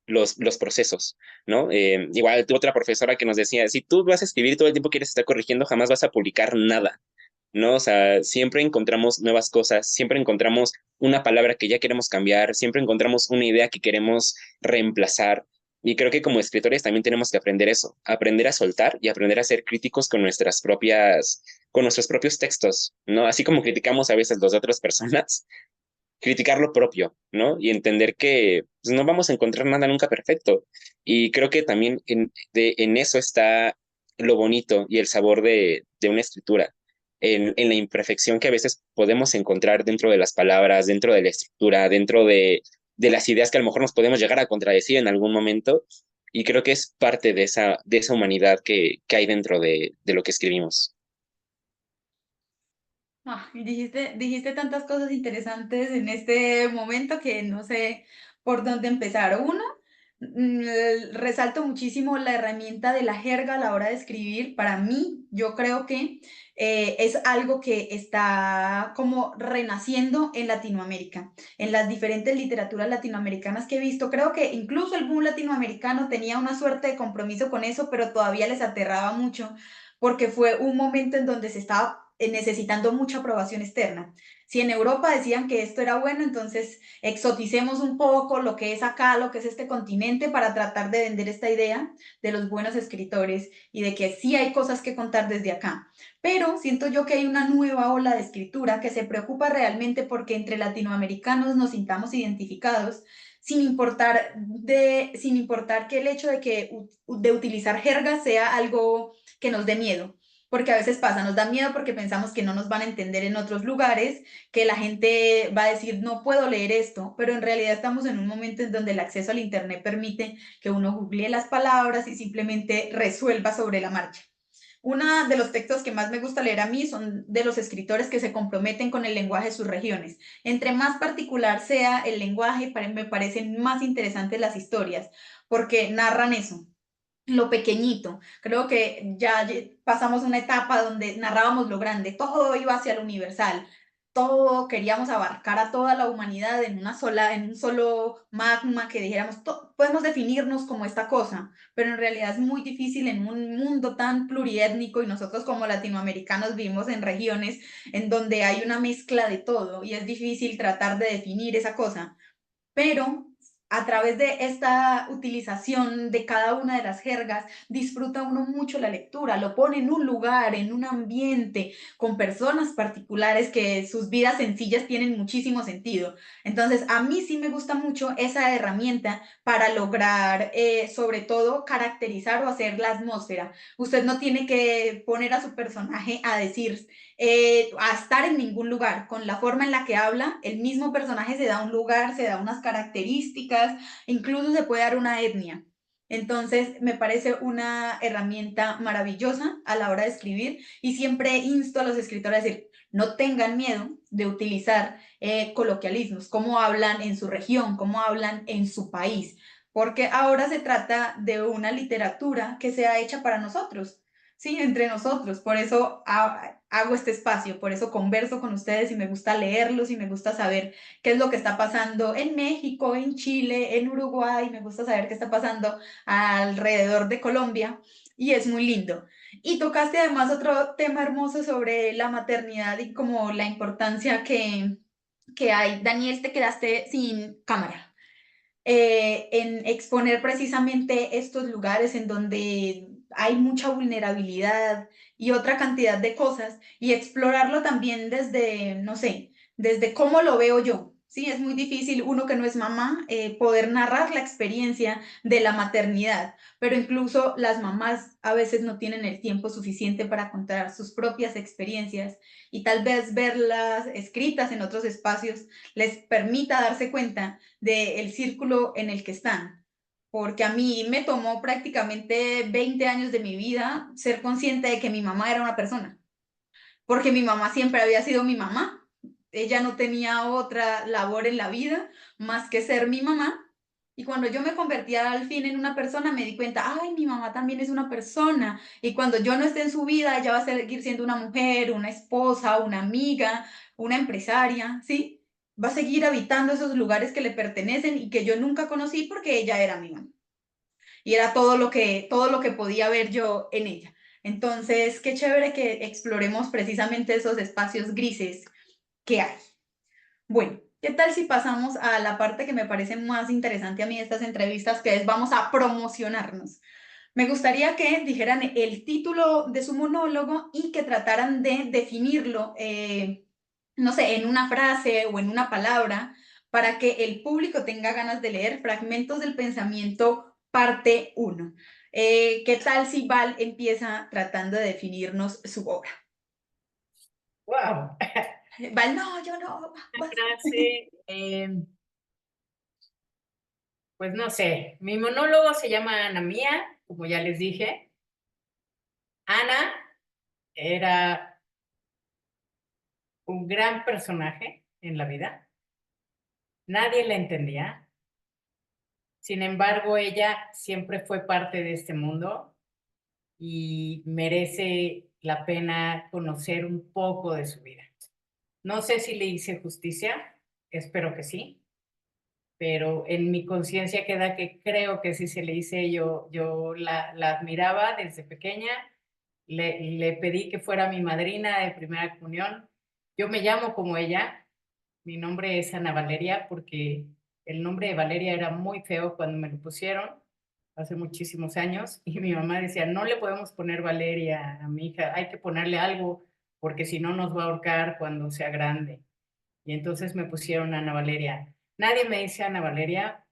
E: los procesos, ¿no? Igual tuve otra profesora que nos decía, si tú vas a escribir y todo el tiempo quieres estar corrigiendo, jamás vas a publicar nada, ¿no? O sea, siempre encontramos nuevas cosas, siempre encontramos una palabra que ya queremos cambiar, siempre encontramos una idea que queremos reemplazar. Y creo que como escritores también tenemos que aprender eso, aprender a soltar y aprender a ser críticos con nuestros propios textos, ¿no? Así como criticamos a veces los de otras personas, criticar lo propio, ¿no? Y entender que pues, no vamos a encontrar nada nunca perfecto. Y creo que también en eso está lo bonito y el sabor de una escritura, en la imperfección que a veces podemos encontrar dentro de las palabras, dentro de la estructura, dentro de las ideas que a lo mejor nos podemos llegar a contradecir en algún momento. Y creo que es parte de esa humanidad que hay dentro de lo que escribimos.
A: Y dijiste tantas cosas interesantes en este momento que no sé por dónde empezar. Uno, resalto muchísimo la herramienta de la jerga a la hora de escribir. Para mí, yo creo que es algo que está como renaciendo en Latinoamérica, en las diferentes literaturas latinoamericanas que he visto. Creo que incluso el boom latinoamericano tenía una suerte de compromiso con eso, pero todavía les aterraba mucho porque fue un momento en donde se estaba necesitando mucha aprobación externa. Si en Europa decían que esto era bueno, entonces exoticemos un poco lo que es acá, lo que es este continente, para tratar de vender esta idea de los buenos escritores y de que sí hay cosas que contar desde acá. Pero siento yo que hay una nueva ola de escritura que se preocupa realmente porque entre latinoamericanos nos sintamos identificados, sin importar que el hecho de utilizar jerga sea algo que nos dé miedo, porque a veces pasa, nos da miedo porque pensamos que no nos van a entender en otros lugares, que la gente va a decir, no puedo leer esto, pero en realidad estamos en un momento en donde el acceso al Internet permite que uno googlee las palabras y simplemente resuelva sobre la marcha. Uno de los textos que más me gusta leer a mí son de los escritores que se comprometen con el lenguaje de sus regiones. Entre más particular sea el lenguaje, me parecen más interesantes las historias, porque narran eso, lo pequeñito. Creo que ya pasamos una etapa donde narrábamos lo grande, todo iba hacia lo universal, todo queríamos abarcar a toda la humanidad en un solo magma que dijéramos, podemos definirnos como esta cosa, pero en realidad es muy difícil en un mundo tan pluriétnico y nosotros como latinoamericanos vivimos en regiones en donde hay una mezcla de todo y es difícil tratar de definir esa cosa, pero a través de esta utilización de cada una de las jergas, disfruta uno mucho la lectura, lo pone en un lugar, en un ambiente, con personas particulares que sus vidas sencillas tienen muchísimo sentido. Entonces, a mí sí me gusta mucho esa herramienta para lograr, sobre todo, caracterizar o hacer la atmósfera. Usted no tiene que poner a su personaje a decir a estar en ningún lugar. Con la forma en la que habla, el mismo personaje se da un lugar, se da unas características, incluso se puede dar una etnia. Entonces, me parece una herramienta maravillosa a la hora de escribir y siempre insto a los escritores a decir, no tengan miedo de utilizar coloquialismos, cómo hablan en su región, cómo hablan en su país, porque ahora se trata de una literatura que sea hecha para nosotros, sí, entre nosotros. Por eso hago este espacio, por eso converso con ustedes y me gusta leerlos y me gusta saber qué es lo que está pasando en México, en Chile, en Uruguay, me gusta saber qué está pasando alrededor de Colombia y es muy lindo. Y tocaste además otro tema hermoso sobre la maternidad y como la importancia que hay. Daniel, te quedaste sin cámara. En exponer precisamente estos lugares en donde hay mucha vulnerabilidad y otra cantidad de cosas y explorarlo también desde, no sé, desde cómo lo veo yo. Sí, es muy difícil uno que no es mamá poder narrar la experiencia de la maternidad, pero incluso las mamás a veces no tienen el tiempo suficiente para contar sus propias experiencias y tal vez verlas escritas en otros espacios les permita darse cuenta del círculo en el que están. Porque a mí me tomó prácticamente 20 años de mi vida ser consciente de que mi mamá era una persona. Porque mi mamá siempre había sido mi mamá. Ella no tenía otra labor en la vida más que ser mi mamá. Y cuando yo me convertía al fin en una persona, me di cuenta, ay, mi mamá también es una persona. Y cuando yo no esté en su vida, ella va a seguir siendo una mujer, una esposa, una amiga, una empresaria, ¿sí? Va a seguir habitando esos lugares que le pertenecen y que yo nunca conocí porque ella era mi mamá. Y era todo lo que podía ver yo en ella. Entonces, qué chévere que exploremos precisamente esos espacios grises que hay. Bueno, ¿qué tal si pasamos a la parte que me parece más interesante a mí de estas entrevistas, que es vamos a promocionarnos? Me gustaría que dijeran el título de su monólogo y que trataran de definirlo, no sé, en una frase o en una palabra, para que el público tenga ganas de leer Fragmentos del Pensamiento, parte 1. ¿Qué tal si Val empieza tratando de definirnos su obra?
B: ¡Wow!
A: Val, no, yo no. Vas.
B: Frase, pues no sé, mi monólogo se llama Ana Mía, como ya les dije. Ana era un gran personaje en la vida. Nadie la entendía. Sin embargo, ella siempre fue parte de este mundo y merece la pena conocer un poco de su vida. No sé si le hice justicia, espero que sí, pero en mi conciencia queda que creo que sí se le hice. Yo la admiraba desde pequeña, le pedí que fuera mi madrina de primera comunión. Yo me llamo como ella, mi nombre es Ana Valeria porque el nombre de Valeria era muy feo cuando me lo pusieron hace muchísimos años y mi mamá decía, no le podemos poner Valeria a mi hija, hay que ponerle algo porque si no nos va a ahorcar cuando sea grande. Y entonces me pusieron Ana Valeria. Nadie me dice Ana Valeria,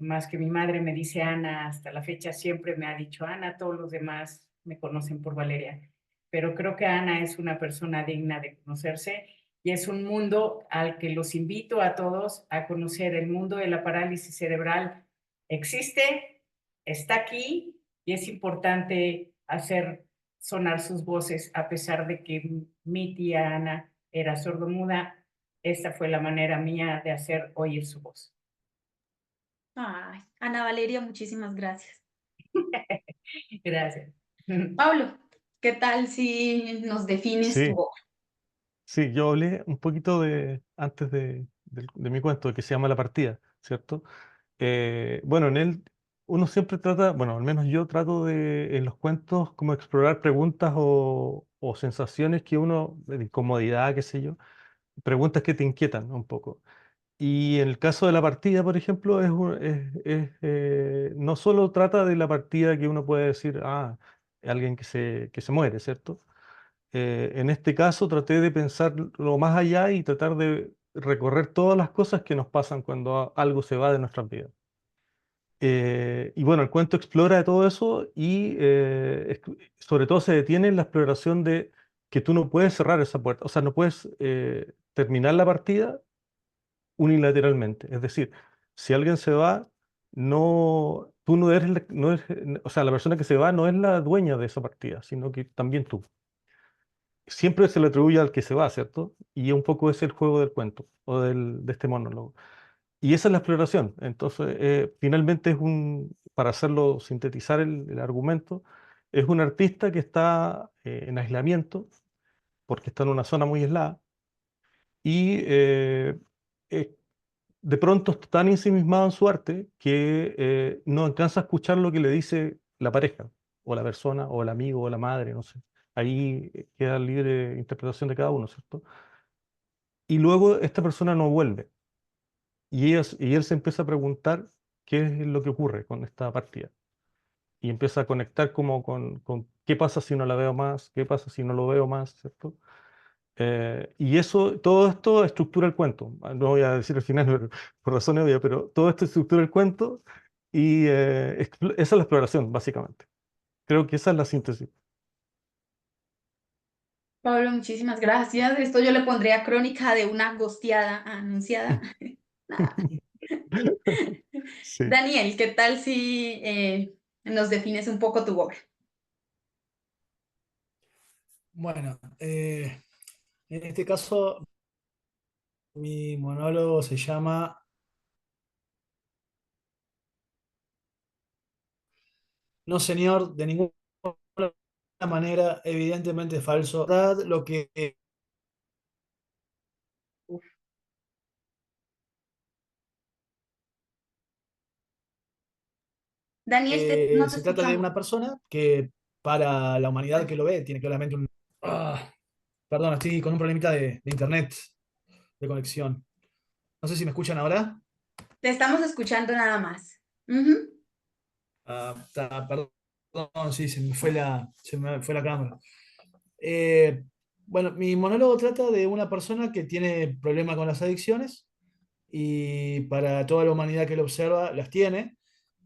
B: más que mi madre me dice Ana, hasta la fecha siempre me ha dicho Ana, todos los demás me conocen por Valeria. Pero creo que Ana es una persona digna de conocerse y es un mundo al que los invito a todos a conocer. El mundo de la parálisis cerebral existe, está aquí y es importante hacer sonar sus voces, a pesar de que mi tía Ana era sordomuda. Esta fue la manera mía de hacer oír su voz.
A: Ay, Ana Valeria, muchísimas gracias.
B: Gracias.
A: Pablo, ¿qué tal si nos defines tu
C: Sí,
A: obra?
C: sí, yo hablé un poquito antes de mi cuento, que se llama La partida, ¿cierto? Bueno, en él uno siempre trata, bueno, al menos yo trato en los cuentos como explorar preguntas o sensaciones que uno, de incomodidad, qué sé yo, preguntas que te inquietan, ¿no? Un poco. Y en el caso de la partida, por ejemplo, no solo trata de la partida que uno puede decir, alguien que se muere, ¿cierto? En este caso traté de pensar lo más allá y tratar de recorrer todas las cosas que nos pasan cuando algo se va de nuestras vidas. Y bueno, el cuento explora todo eso y sobre todo se detiene en la exploración de que tú no puedes cerrar esa puerta, o sea, no puedes terminar la partida unilateralmente. Es decir, si alguien se va, tú no eres, o sea, la persona que se va no es la dueña de esa partida, sino que también tú. Siempre se le atribuye al que se va, ¿cierto? Y un poco es el juego del cuento o de este monólogo. Y esa es la exploración. Entonces, finalmente para hacerlo sintetizar el argumento, es un artista que está en aislamiento, porque está en una zona muy aislada, y eh, de pronto está tan ensimismado en su arte que no alcanza a escuchar lo que le dice la pareja, o la persona, o el amigo, o la madre, no sé. Ahí queda libre interpretación de cada uno, ¿cierto? Y luego esta persona no vuelve. Y él se empieza a preguntar qué es lo que ocurre con esta partida. Y empieza a conectar como con qué pasa si no la veo más, qué pasa si no lo veo más, ¿cierto? Y todo esto estructura el cuento. No voy a decir el final por razones obvias, pero todo esto estructura el cuento y esa es la exploración, básicamente. Creo que esa es la síntesis.
A: Pablo, muchísimas gracias. Esto yo le pondría crónica de una gosteada anunciada. Nada.
C: Sí.
A: Daniel, ¿qué tal si nos defines un poco tu obra?
D: Bueno, en este caso, mi monólogo se llama No, señor, de ninguna manera, evidentemente falso. ¿Verdad? Lo que
A: Daniel, no te
D: se trata de
A: escuchamos.
D: una persona que para la humanidad que lo ve tiene claramente un... perdón, estoy con un problemita de internet, de conexión. No sé si me escuchan ahora.
A: Te estamos escuchando nada más. Ujú.
D: Perdón, sí, se me fue la cámara. Eh, bueno, mi monólogo trata de una persona que tiene problema con las adicciones y para toda la humanidad que lo observa las tiene,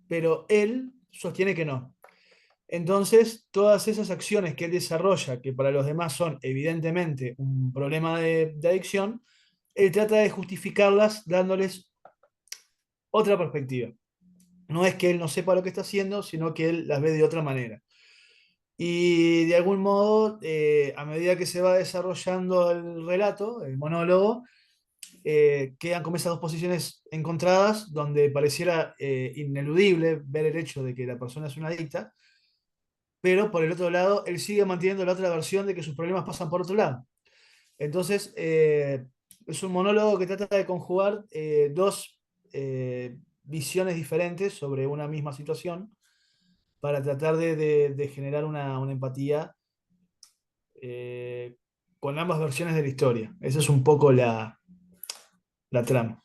D: pero él sostiene que no. Entonces, todas esas acciones que él desarrolla, que para los demás son evidentemente un problema de adicción, él trata de justificarlas dándoles otra perspectiva. No es que él no sepa lo que está haciendo, sino que él las ve de otra manera. Y de algún modo, a medida que se va desarrollando el relato, el monólogo, quedan como esas dos posiciones encontradas, donde pareciera ineludible ver el hecho de que la persona es una adicta, pero por el otro lado, él sigue manteniendo la otra versión de que sus problemas pasan por otro lado. Entonces, es un monólogo que trata de conjugar dos visiones diferentes sobre una misma situación para tratar de generar una empatía eh, con ambas versiones de la historia. Esa es un poco la trama.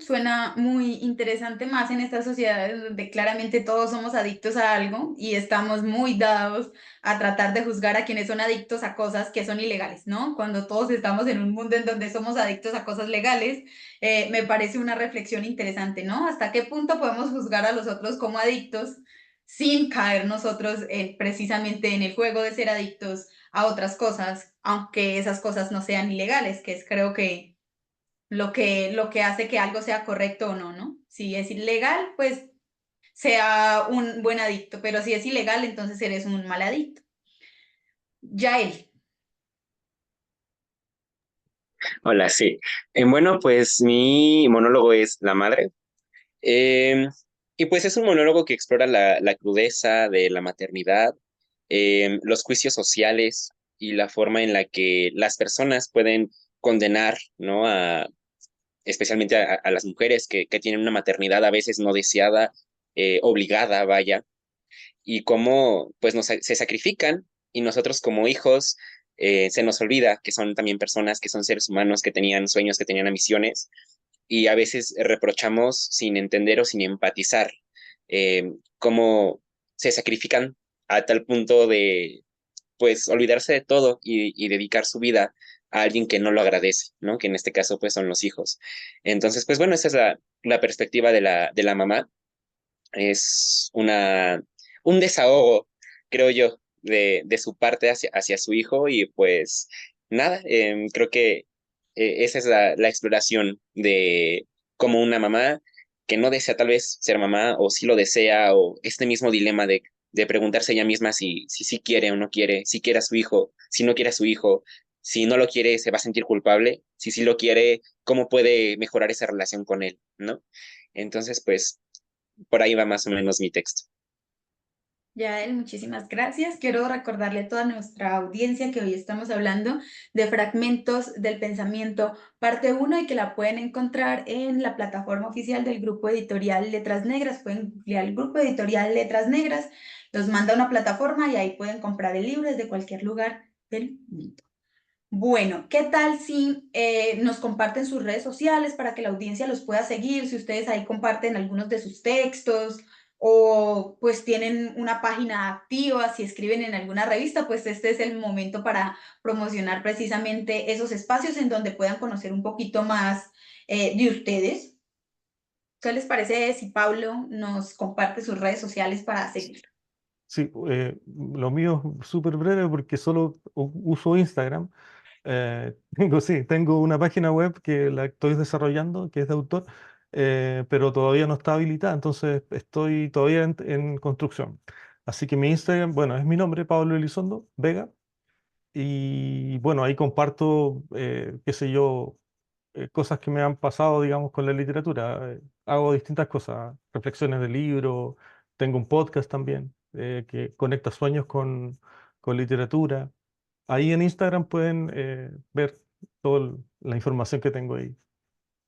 A: Suena muy interesante más en estas sociedades donde claramente todos somos adictos a algo y estamos muy dados a tratar de juzgar a quienes son adictos a cosas que son ilegales, ¿no? Cuando todos estamos en un mundo en donde somos adictos a cosas legales, me parece una reflexión interesante, ¿no? ¿Hasta qué punto podemos juzgar a los otros como adictos sin caer nosotros precisamente en el juego de ser adictos a otras cosas, aunque esas cosas no sean ilegales, que es creo que lo que hace que algo sea correcto o no, ¿no? Si es ilegal, pues sea un buen adicto, pero si es ilegal, entonces eres un mal adicto. Yael.
E: Hola, sí. Bueno, pues mi monólogo es La Madre. Em, y pues es un monólogo que explora la crudeza de la maternidad, los juicios sociales y la forma en la que las personas pueden condenar, ¿no? Especialmente a las mujeres que tienen una maternidad a veces no deseada, obligada, vaya, y cómo pues se sacrifican y nosotros como hijos se nos olvida que son también personas, que son seres humanos, que tenían sueños, que tenían ambiciones y a veces reprochamos sin entender o sin empatizar cómo se sacrifican a tal punto de pues olvidarse de todo y dedicar su vida a alguien que no lo agradece, ¿no? Que en este caso pues son los hijos. Entonces, pues bueno, esa es la perspectiva de la mamá. Es un desahogo, creo yo, de su parte hacia su hijo y pues nada, creo que esa es la exploración de cómo una mamá que no desea tal vez ser mamá o sí lo desea o este mismo dilema de preguntarse ella misma si sí quiere o no quiere, si quiere a su hijo, si no quiere a su hijo, si no lo quiere se va a sentir culpable, si sí lo quiere, cómo puede mejorar esa relación con él, ¿no? Entonces, pues por ahí va más o menos mi texto.
A: Yael, muchísimas gracias. Quiero recordarle a toda nuestra audiencia que hoy estamos hablando de Fragmentos del Pensamiento, parte uno, y que la pueden encontrar en la plataforma oficial del Grupo Editorial Letras Negras. Pueden googlear el Grupo Editorial Letras Negras, los manda a una plataforma y ahí pueden comprar el libro desde cualquier lugar del mundo. Bueno, ¿qué tal si nos comparten sus redes sociales para que la audiencia los pueda seguir? Si ustedes ahí comparten algunos de sus textos o pues tienen una página activa, si escriben en alguna revista, pues este es el momento para promocionar precisamente esos espacios en donde puedan conocer un poquito más de ustedes. ¿Qué les parece si Pablo nos comparte sus redes sociales para seguir?
C: Sí, lo mío es súper breve porque solo uso Instagram. Tengo una página web que la estoy desarrollando, que es de autor, pero todavía no está habilitada, entonces estoy todavía en construcción. Así que mi Instagram, bueno, es mi nombre, Pablo Elizondo Vega, y bueno, ahí comparto, qué sé yo, cosas que me han pasado, digamos, con la literatura. Hago distintas cosas, reflexiones de libro, tengo un podcast también, que conecta sueños con literatura. Ahí en Instagram pueden ver toda la información que tengo ahí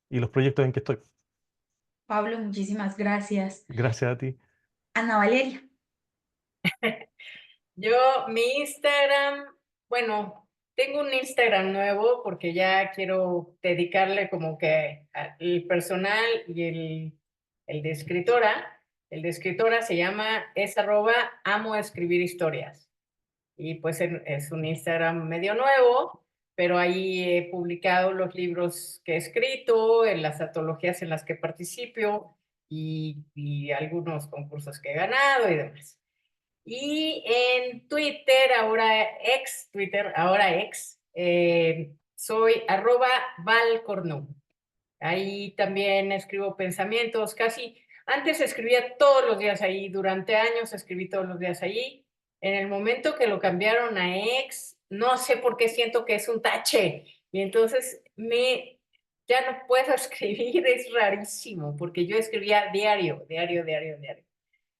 C: y los proyectos en que estoy.
A: Pablo, muchísimas gracias.
C: Gracias a ti.
A: Ana Valeria.
B: Mi Instagram, bueno, tengo un Instagram nuevo porque ya quiero dedicarle como que el personal y el de escritora. El de escritora se llama, es @ amo escribir historias. Y pues es un Instagram medio nuevo, pero ahí he publicado los libros que he escrito, en las antologías en las que participo y algunos concursos que he ganado y demás. Y en Twitter, ahora ex, soy @valcornu. Ahí también escribo pensamientos, antes escribía todos los días ahí, durante años escribí todos los días ahí. En el momento que lo cambiaron a ex, no sé por qué siento que es un tache. Y entonces ya no puedo escribir, es rarísimo, porque yo escribía diario, diario, diario, diario.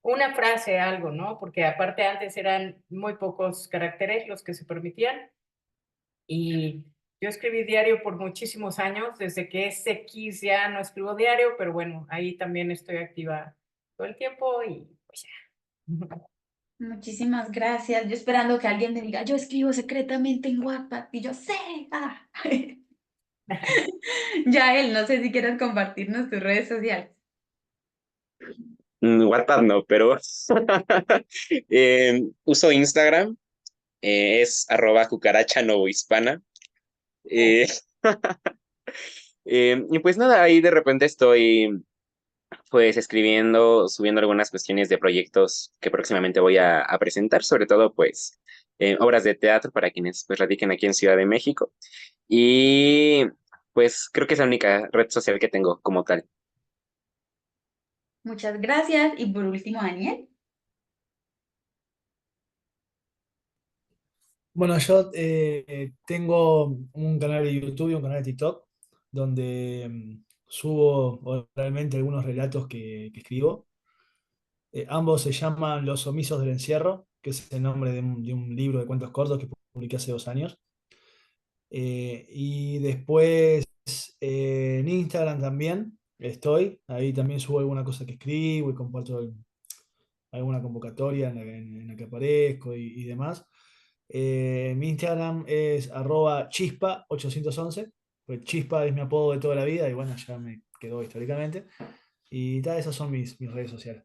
B: Una frase, algo, ¿no? Porque aparte antes eran muy pocos caracteres los que se permitían. Y yo escribí diario por muchísimos años, desde que es X ya no escribo diario, pero bueno, ahí también estoy activa todo el tiempo y pues ya.
A: Muchísimas gracias. Yo esperando que alguien me diga, yo escribo secretamente en Wattpad y yo sé. Ah. Yael, no sé si quieres compartirnos tus redes sociales.
E: WhatsApp no, pero uso Instagram, es @cucaracha novohispana. Eh, y pues nada, ahí de repente estoy pues escribiendo, subiendo algunas cuestiones de proyectos que próximamente voy a presentar, sobre todo pues obras de teatro para quienes pues radiquen aquí en Ciudad de México. Y pues creo que es la única red social que tengo como tal.
A: Muchas gracias. Y por último, Daniel.
D: Bueno, yo tengo un canal de YouTube y un canal de TikTok donde subo realmente algunos relatos que escribo. Ambos se llaman Los omisos del encierro, que es el nombre de un libro de cuentos cortos que publiqué hace 2 años. Y después en Instagram también estoy. Ahí también subo alguna cosa que escribo y comparto alguna convocatoria en la que aparezco y demás. Mi Instagram es @chispa811, pues Chispa es mi apodo de toda la vida y bueno, ya me quedó históricamente. Y tal, esas son mis redes sociales.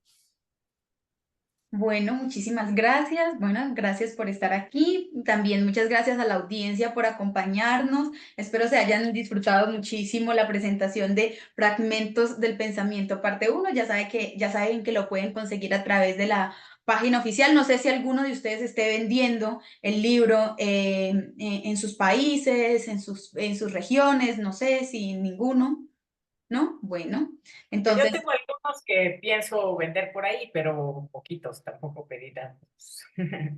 A: Bueno, muchísimas gracias. Bueno, gracias por estar aquí. También muchas gracias a la audiencia por acompañarnos. Espero se hayan disfrutado muchísimo la presentación de Fragmentos del Pensamiento, parte uno. Ya saben que lo pueden conseguir a través de la página oficial. No sé si alguno de ustedes esté vendiendo el libro en sus países, en sus regiones. No sé si ninguno, ¿no? Bueno,
B: Yo
A: entonces.
B: tengo algunos que pienso vender por ahí, pero poquitos, tampoco pedí tantos.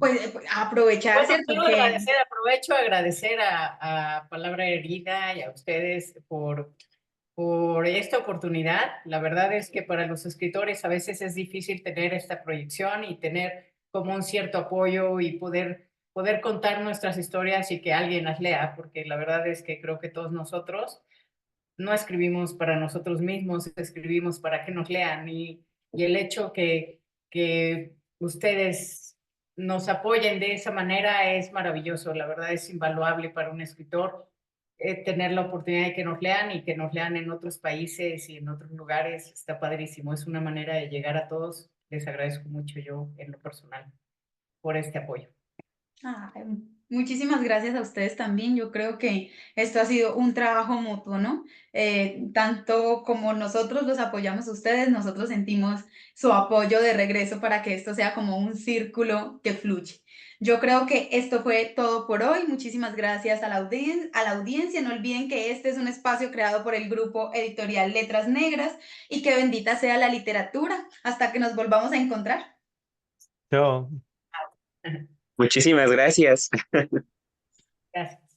A: Pues aprovechar,
B: Bueno,
A: ¿cierto?
B: quiero
A: Que
B: agradecer, aprovecho a agradecer a Palabra Herida y a ustedes por esta oportunidad. La verdad es que para los escritores a veces es difícil tener esta proyección y tener como un cierto apoyo y poder contar nuestras historias y que alguien las lea, porque la verdad es que creo que todos nosotros no escribimos para nosotros mismos, escribimos para que nos lean y el hecho que ustedes nos apoyen de esa manera es maravilloso. La verdad es invaluable para un escritor tener la oportunidad de que nos lean y que nos lean en otros países y en otros lugares. Está padrísimo. Es una manera de llegar a todos. Les agradezco mucho yo en lo personal por este apoyo.
A: Ay, muchísimas gracias a ustedes también. Yo creo que esto ha sido un trabajo mutuo, ¿no? Tanto como nosotros los apoyamos a ustedes, nosotros sentimos su apoyo de regreso para que esto sea como un círculo que fluye. Yo creo que esto fue todo por hoy. Muchísimas gracias a la audiencia. No olviden que este es un espacio creado por el grupo editorial Letras Negras y que bendita sea la literatura. Hasta que nos volvamos a encontrar.
C: Chao.
E: Muchísimas gracias.
B: Gracias.